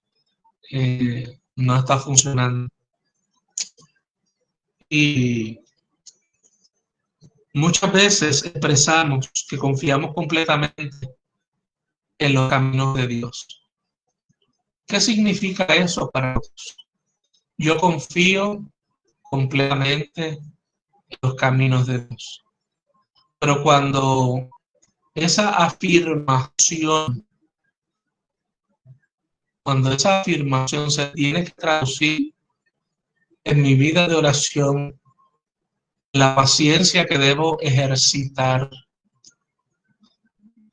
no está funcionando. Y muchas veces expresamos que confiamos completamente en los caminos de Dios. ¿Qué significa eso para nosotros? Yo confío completamente en los caminos de Dios. Pero cuando esa afirmación se tiene que traducir en mi vida de oración, la paciencia que debo ejercitar,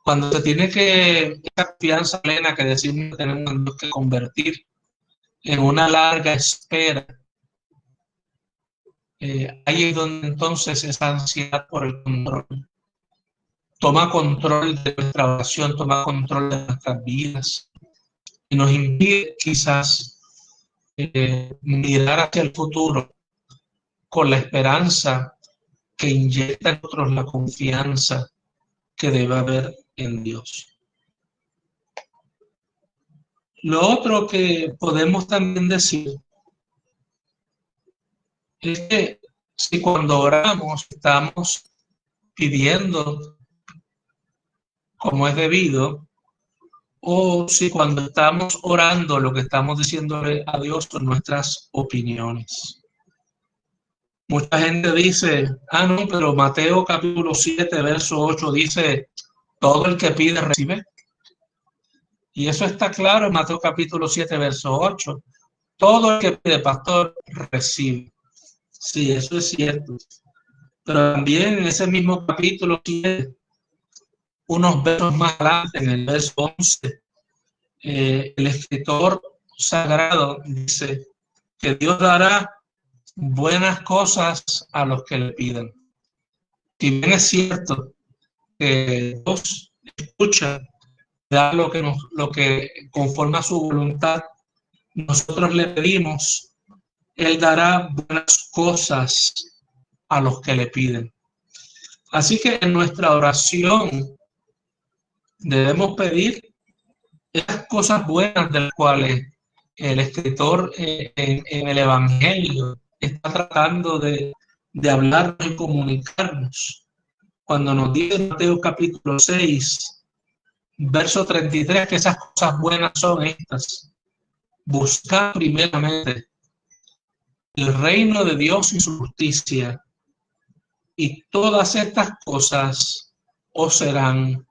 cuando se tiene que, esa confianza plena que decimos que tenemos que convertir en una larga espera, ahí es donde entonces esa ansiedad por el control toma control de nuestra oración, toma control de nuestras vidas y nos impide quizás mirar hacia el futuro con la esperanza que inyecta en nosotros la confianza que debe haber en Dios. Lo otro que podemos también decir es que si cuando oramos estamos pidiendo como es debido, o si cuando estamos orando lo que estamos diciéndole a Dios son nuestras opiniones. Mucha gente dice, no, pero Mateo capítulo 7, verso 8 dice, todo el que pide recibe. Y eso está claro en Mateo capítulo 7, verso 8. Todo el que pide, pastor, recibe. Sí, eso es cierto. Pero también en ese mismo capítulo 7, unos versos más adelante, en el verso 11, el escritor sagrado dice que Dios dará buenas cosas a los que le pidan. Si bien es cierto que Dios escucha, da lo que conforma su voluntad, nosotros le pedimos, Él dará buenas cosas a los que le piden. Así que en nuestra oración debemos pedir Esas cosas buenas de las cuales el escritor en el Evangelio está tratando de hablarnos y comunicarnos. Cuando nos dice Mateo capítulo 6, verso 33, que esas cosas buenas son estas: buscar primeramente el reino de Dios y su justicia, y todas estas cosas os serán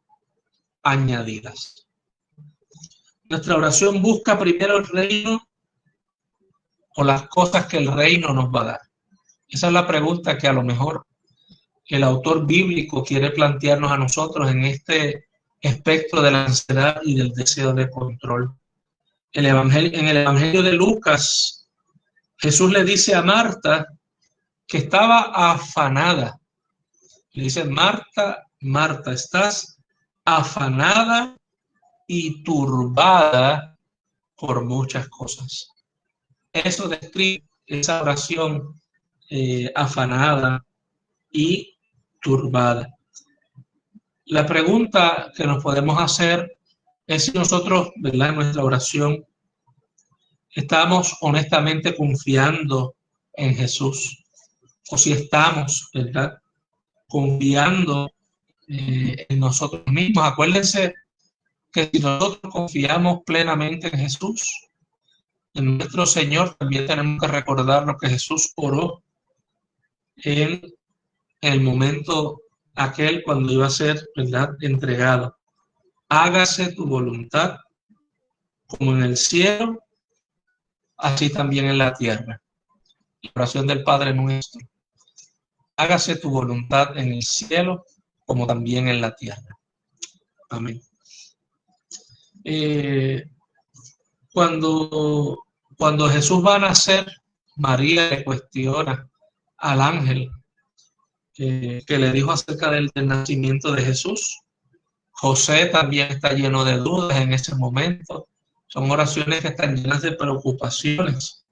añadidas. Nuestra oración busca primero el reino o las cosas que el reino nos va a dar. Esa es la pregunta que a lo mejor el autor bíblico quiere plantearnos a nosotros en este espectro de la ansiedad y del deseo de control. En el Evangelio de Lucas, Jesús le dice a Marta que estaba afanada. Le dice: Marta, Marta, estás afanada y turbada por muchas cosas. Eso describe esa oración afanada y turbada. La pregunta que nos podemos hacer es si nosotros, ¿verdad?, en nuestra oración estamos honestamente confiando en Jesús, o si estamos, ¿verdad?, confiando en nosotros mismos. Acuérdense que si nosotros confiamos plenamente en Jesús, en nuestro Señor, también tenemos que recordar lo que Jesús oró en el momento aquel cuando iba a ser, ¿verdad?, entregado. Hágase tu voluntad como en el cielo, así también en la tierra. La oración del Padre Nuestro: hágase tu voluntad en el cielo como también en la tierra. Amén. Cuando Jesús va a nacer, María le cuestiona al ángel que le dijo acerca del nacimiento de Jesús. José también está lleno de dudas en ese momento. Son oraciones que están llenas de preocupaciones.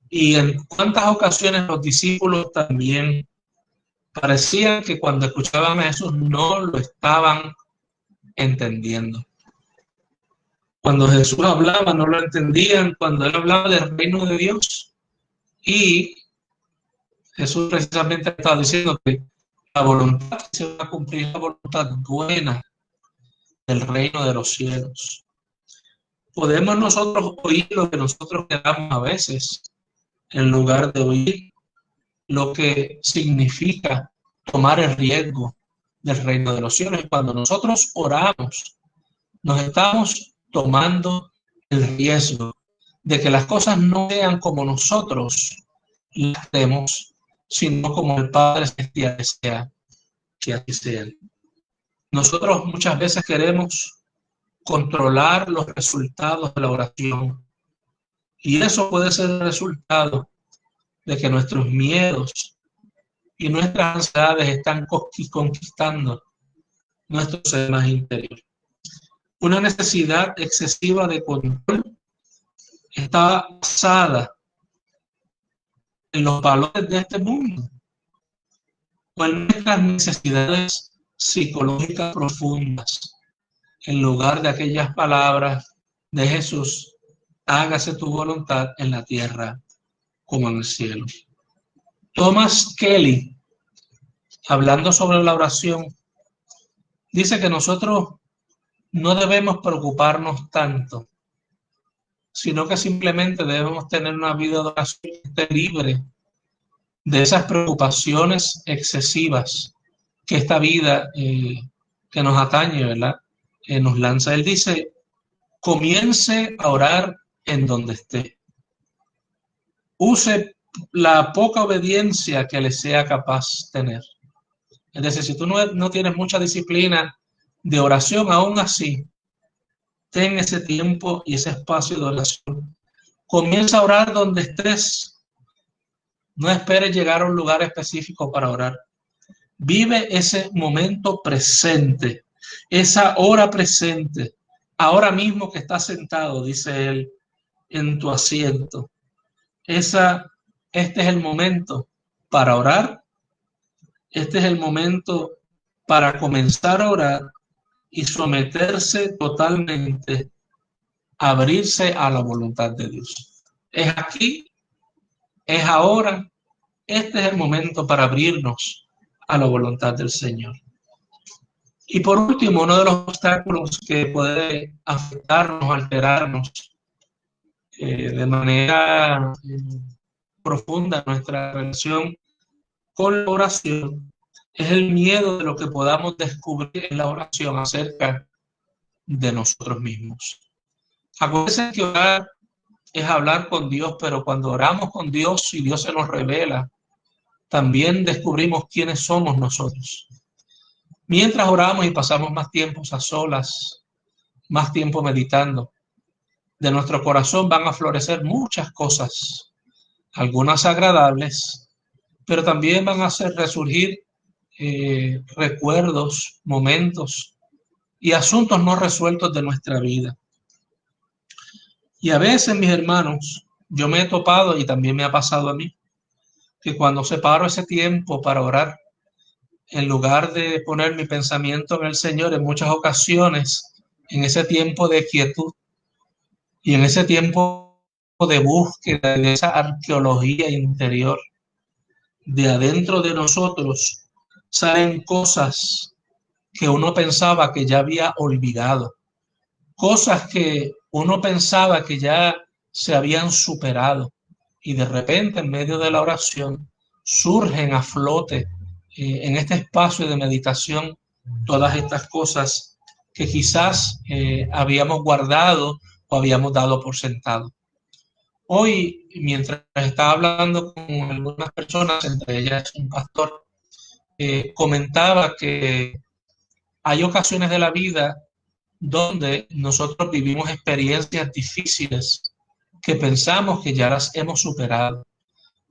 Y en cuántas ocasiones los discípulos también parecían que cuando escuchaban a Jesús no lo estaban entendiendo. Cuando Jesús hablaba no lo entendían, cuando él hablaba del reino de Dios. Y Jesús precisamente estaba diciendo que la voluntad que se va a cumplir es la voluntad buena del reino de los cielos. Podemos nosotros oír lo que nosotros queramos a veces, en lugar de oír lo que significa tomar el riesgo del reino de los cielos. Y cuando nosotros oramos, nos estamos tomando el riesgo de que las cosas no sean como nosotros las queremos, sino como el Padre Celestial desea que así sean. Nosotros muchas veces queremos controlar los resultados de la oración, y eso puede ser el resultado de que nuestros miedos y nuestras ansiedades están conquistando nuestro ser más interior. Una necesidad excesiva de control está basada en los valores de este mundo o en nuestras necesidades psicológicas profundas, en lugar de aquellas palabras de Jesús: hágase tu voluntad en la tierra como en el cielo. Thomas Kelly, hablando sobre la oración, dice que nosotros no debemos preocuparnos tanto, sino que simplemente debemos tener una vida de oración que esté libre de esas preocupaciones excesivas que esta vida que nos atañe, ¿verdad?, nos lanza. Él dice: comience a orar en donde esté. Use la poca obediencia que le sea capaz tener. Es decir, si tú no tienes mucha disciplina de oración, aún así, ten ese tiempo y ese espacio de oración. Comienza a orar donde estés. No esperes llegar a un lugar específico para orar. Vive ese momento presente, esa hora presente, ahora mismo que estás sentado, dice él, en tu asiento. Este es el momento para orar. Este es el momento para comenzar a orar y someterse totalmente abrirse a la voluntad de Dios. Es aquí, es ahora, este es el momento para abrirnos a la voluntad del Señor. Y por último, uno de los obstáculos que puede afectarnos, alterarnos de manera profunda nuestra relación con la oración es el miedo de lo que podamos descubrir en la oración acerca de nosotros mismos. Acuérdense que orar es hablar con Dios, pero cuando oramos con Dios y Dios se nos revela, también descubrimos quiénes somos nosotros. Mientras oramos y pasamos más tiempos a solas, más tiempo meditando, de nuestro corazón van a florecer muchas cosas, algunas agradables, pero también van a hacer resurgir recuerdos, momentos y asuntos no resueltos de nuestra vida. Y a veces, mis hermanos, yo me he topado, y también me ha pasado a mí, que cuando separo ese tiempo para orar, en lugar de poner mi pensamiento en el Señor, en muchas ocasiones, en ese tiempo de quietud y en ese tiempo de búsqueda, de esa arqueología interior, de adentro de nosotros, salen cosas que uno pensaba que ya había olvidado, cosas que uno pensaba que ya se habían superado, y de repente en medio de la oración surgen a flote en este espacio de meditación todas estas cosas que quizás habíamos guardado o habíamos dado por sentado. Hoy, mientras estaba hablando con algunas personas, entre ellas un pastor, comentaba que hay ocasiones de la vida donde nosotros vivimos experiencias difíciles que pensamos que ya las hemos superado.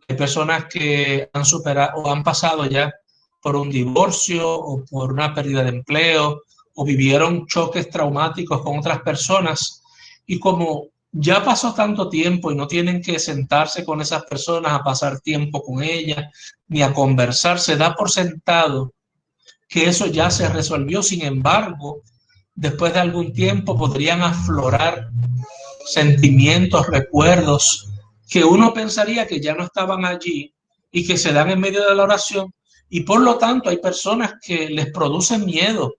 Hay personas que han superado o han pasado ya por un divorcio o por una pérdida de empleo o vivieron choques traumáticos con otras personas, y como ya pasó tanto tiempo y no tienen que sentarse con esas personas a pasar tiempo con ellas ni a conversar, se da por sentado que eso ya se resolvió. Sin embargo, después de algún tiempo podrían aflorar sentimientos, recuerdos que uno pensaría que ya no estaban allí y que se dan en medio de la oración, y por lo tanto hay personas que les produce miedo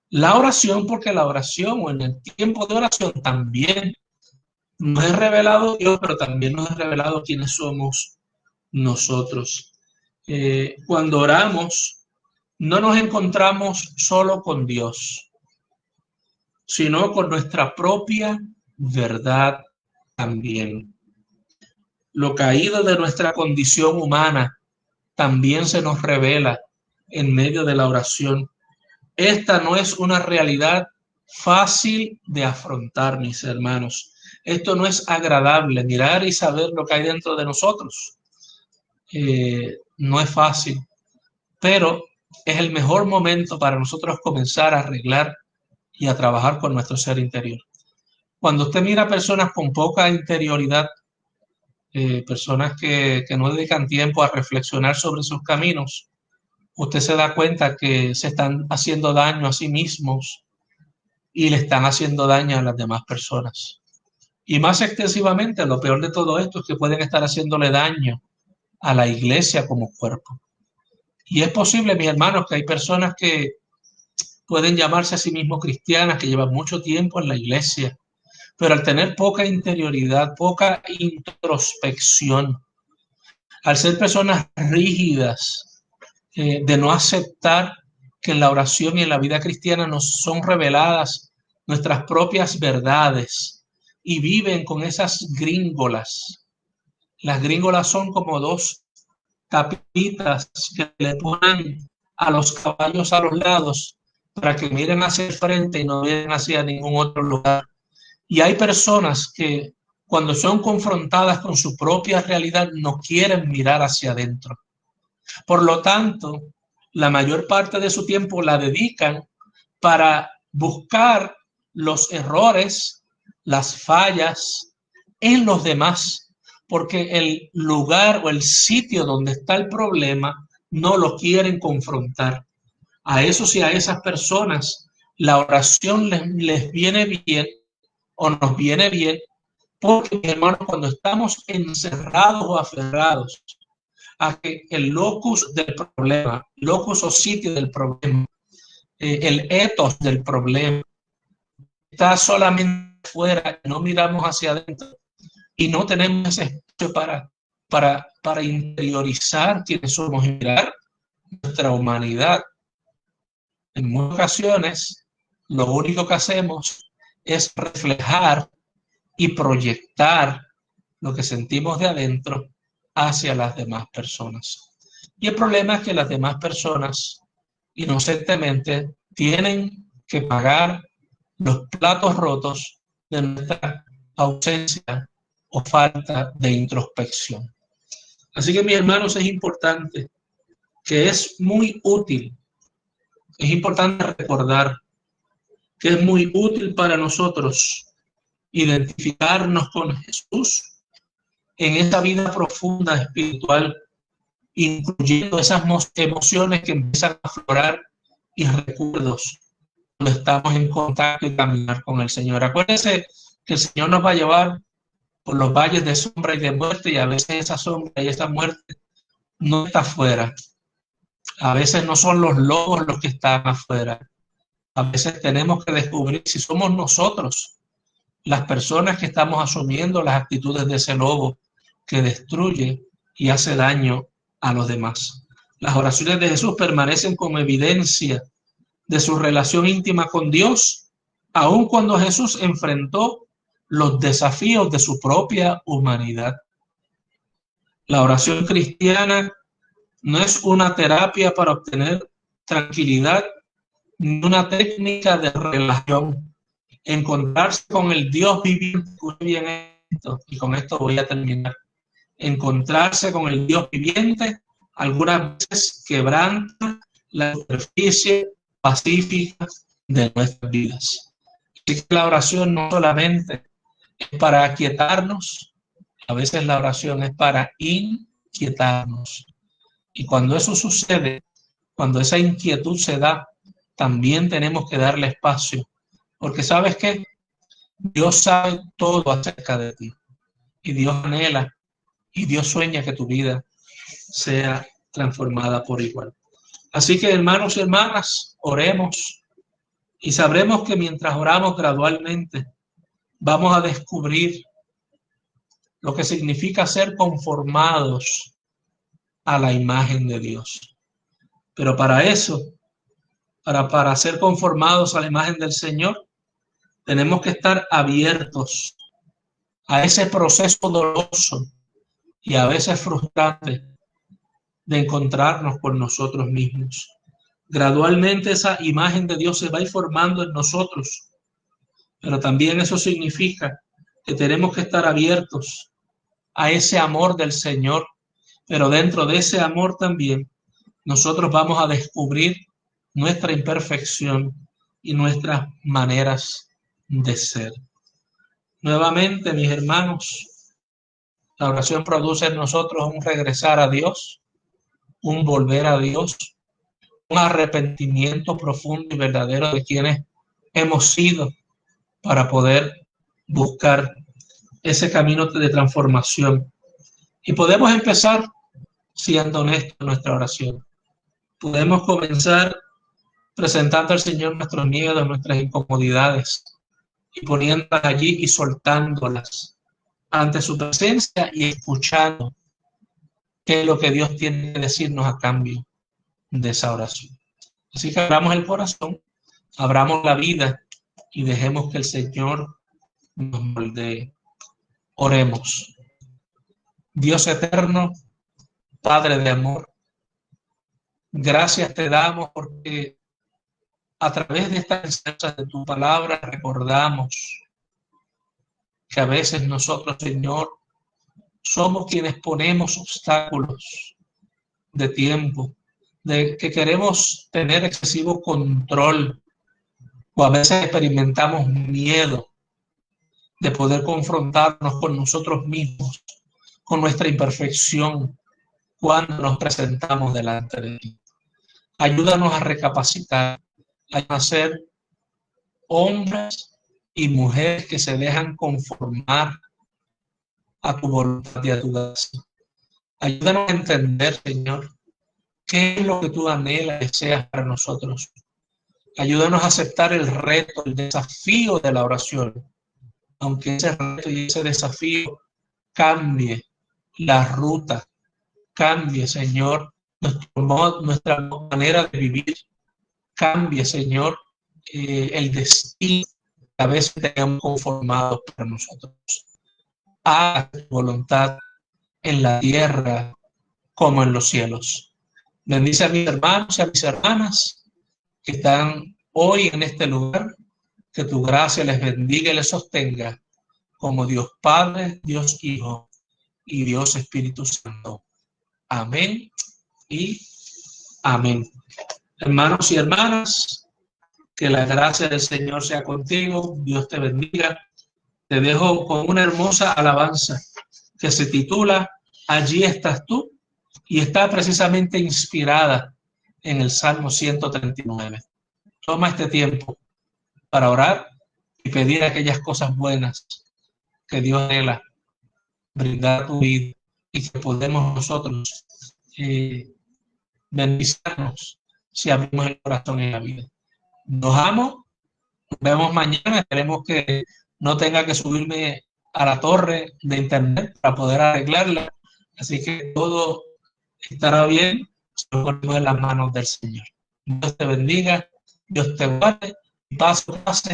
la oración, porque la oración o en el tiempo de oración también nos es revelado Dios, pero también nos es revelado quiénes somos nosotros. Cuando oramos no nos encontramos solo con Dios, sino con nuestra propia verdad también. Lo caído de nuestra condición humana también se nos revela en medio de la oración. Esta no es una realidad fácil de afrontar, mis hermanos. Esto no es agradable, mirar y saber lo que hay dentro de nosotros. No es fácil, pero es el mejor momento para nosotros comenzar a arreglar y a trabajar con nuestro ser interior. Cuando usted mira personas con poca interioridad, personas que no dedican tiempo a reflexionar sobre sus caminos, usted se da cuenta que se están haciendo daño a sí mismos y le están haciendo daño a las demás personas. Y más extensivamente, lo peor de todo esto es que pueden estar haciéndole daño a la iglesia como cuerpo. Y es posible, mis hermanos, que hay personas que pueden llamarse a sí mismos cristianas, que llevan mucho tiempo en la iglesia, pero al tener poca interioridad, poca introspección, al ser personas rígidas, de no aceptar que en la oración y en la vida cristiana nos son reveladas nuestras propias verdades, y viven con esas gringolas. Las gringolas son como dos tapitas que le ponen a los caballos a los lados para que miren hacia el frente y no miren hacia ningún otro lugar. Y hay personas que cuando son confrontadas con su propia realidad no quieren mirar hacia adentro. Por lo tanto, la mayor parte de su tiempo la dedican para buscar los errores, las fallas en los demás, porque el lugar o el sitio donde está el problema no lo quieren confrontar. A esos y a esas personas la oración les viene bien, o nos viene bien, porque, mi hermano, cuando estamos encerrados o aferrados a que el locus del problema, locus o sitio del problema, el ethos del problema, está solamente fuera, no miramos hacia adentro y no tenemos ese espacio para interiorizar quiénes somos y mirar nuestra humanidad. En muchas ocasiones, lo único que hacemos es reflejar y proyectar lo que sentimos de adentro hacia las demás personas. Y el problema es que las demás personas, inocentemente, tienen que pagar los platos rotos de nuestra ausencia o falta de introspección. Así que, mis hermanos, es importante, que es muy útil, es importante recordar que es muy útil para nosotros identificarnos con Jesús en esa vida profunda espiritual, incluyendo esas emociones que empiezan a aflorar y recuerdos cuando estamos en contacto y caminar con el Señor. Acuérdense que el Señor nos va a llevar por los valles de sombra y de muerte, y a veces esa sombra y esa muerte no está afuera. A veces no son los lobos los que están afuera. A veces tenemos que descubrir si somos nosotros las personas que estamos asumiendo las actitudes de ese lobo que destruye y hace daño a los demás. Las oraciones de Jesús permanecen como evidencia de su relación íntima con Dios, aun cuando Jesús enfrentó los desafíos de su propia humanidad. La oración cristiana no es una terapia para obtener tranquilidad, ni una técnica de relajación. Encontrarse con el Dios viviente, y con esto voy a terminar. Encontrarse con el Dios viviente algunas veces quebranta la superficie pacífica de nuestras vidas. Así que la oración no solamente es para aquietarnos, a veces la oración es para inquietarnos. Y cuando eso sucede, cuando esa inquietud se da, también tenemos que darle espacio. Porque ¿sabes qué? Dios sabe todo acerca de ti. Y Dios anhela y Dios sueña que tu vida sea transformada por igual. Así que, hermanos y hermanas, oremos y sabremos que mientras oramos gradualmente vamos a descubrir lo que significa ser conformados a la imagen de Dios. Pero para eso, para ser conformados a la imagen del Señor, tenemos que estar abiertos a ese proceso doloroso y a veces frustrante de encontrarnos con nosotros mismos. Gradualmente esa imagen de Dios se va a ir formando en nosotros, pero también eso significa que tenemos que estar abiertos a ese amor del Señor, pero dentro de ese amor también nosotros vamos a descubrir nuestra imperfección y nuestras maneras de ser. Nuevamente, mis hermanos, la oración produce en nosotros un regresar a Dios, un volver a Dios, un arrepentimiento profundo y verdadero de quienes hemos sido para poder buscar ese camino de transformación. Y podemos empezar siendo honestos en nuestra oración. Podemos comenzar presentando al Señor nuestros miedos, nuestras incomodidades, y poniéndolas allí y soltándolas ante su presencia y escuchando qué es lo que Dios tiene que decirnos a cambio de esa oración. Así que abramos el corazón, abramos la vida y dejemos que el Señor nos moldee. Oremos. Dios eterno, Padre de amor, gracias te damos porque a través de estas enseñanzas de tu palabra recordamos que a veces nosotros, Señor, somos quienes ponemos obstáculos de tiempo, de que queremos tener excesivo control, o a veces experimentamos miedo de poder confrontarnos con nosotros mismos, con nuestra imperfección, cuando nos presentamos delante de ti. Ayúdanos a recapacitar, a ser hombres y mujeres que se dejan conformar a tu voluntad y a tu gracia. Ayúdanos a entender, Señor, qué es lo que tú anhelas y deseas para nosotros. Ayúdanos a aceptar el reto, el desafío de la oración, aunque ese reto y ese desafío cambie la ruta, cambie, Señor, nuestra manera de vivir, cambie, Señor, el destino que a veces tenemos conformado para nosotros. Haga tu voluntad en la tierra como en los cielos. Bendice a mis hermanos y a mis hermanas que están hoy en este lugar. Que tu gracia les bendiga y les sostenga como Dios Padre, Dios Hijo y Dios Espíritu Santo. Amén y amén. Hermanos y hermanas, que la gracia del Señor sea contigo. Dios te bendiga. Te dejo con una hermosa alabanza que se titula Allí estás tú, y está precisamente inspirada en el Salmo 139. Toma este tiempo para orar y pedir aquellas cosas buenas que Dios anhela brindar a tu vida y que podemos nosotros bendecirnos si abrimos el corazón en la vida. Nos amo, nos vemos mañana. Esperemos que no tenga que subirme a la torre de internet para poder arreglarla. Así que todo estará bien si lo ponemos en las manos del Señor. Dios te bendiga, Dios te guarde, y paso a paso,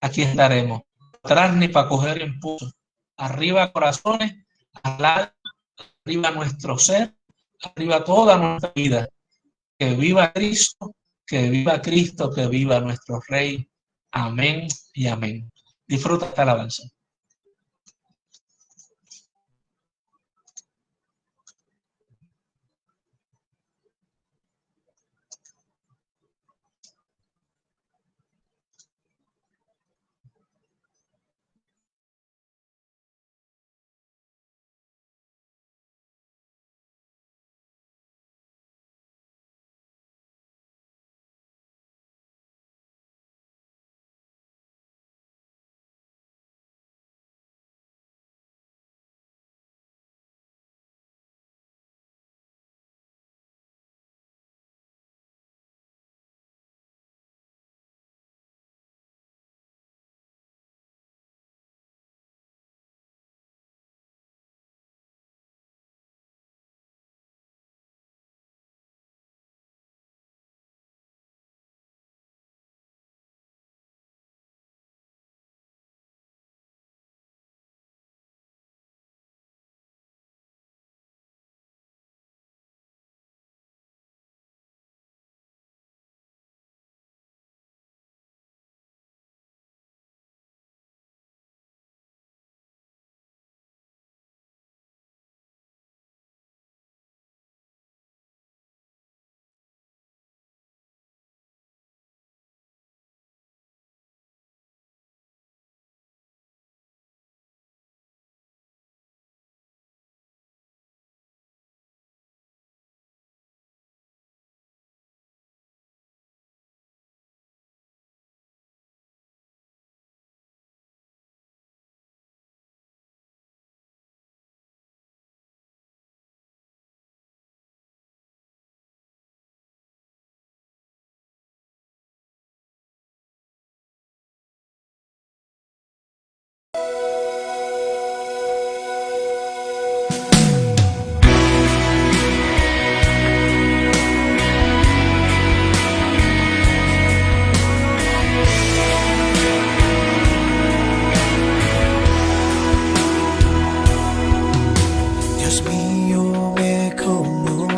aquí estaremos. Atrás ni para coger impulso. Arriba corazones, arriba nuestro ser, arriba toda nuestra vida. Que viva Cristo, que viva Cristo, que viva nuestro Rey. Amén y amén. Disfruta esta alabanza.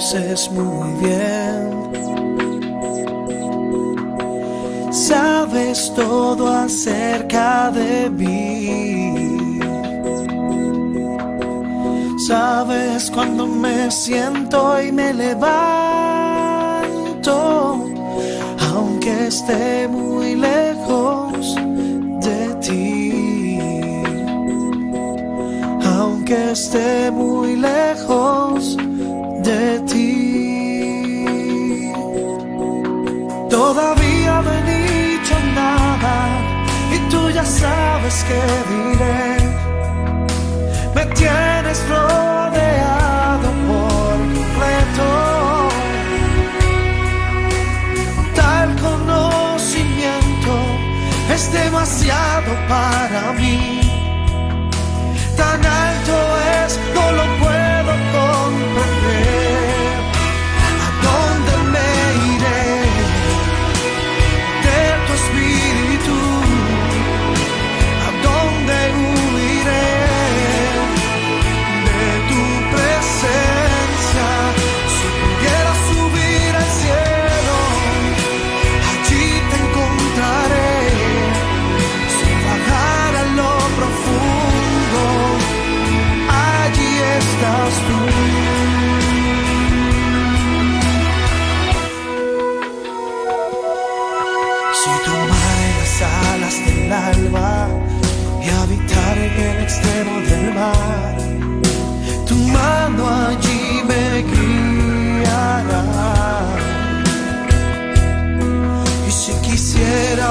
conoces muy bien. Sabes todo acerca de mí. Sabes cuando me siento y me levanto, aunque esté muy lejos de ti, aunque esté muy lejos de ti. Todavía no he dicho nada y tú ya sabes sabes que diré, me tienes rodeado por completo. Tal conocimiento es demasiado para mí. Tan alto es, no lo puedo comprender. ¿A dónde me iré de tu espíritu? ¿A dónde huiré de tu presencia? Si pudiera subir al cielo, allí te encontraré. Si bajar a lo profundo, allí estás tú. Si tomara las alas del alba y habitar en el extremo del mar, tu mano allí me guiará. Y si quisiera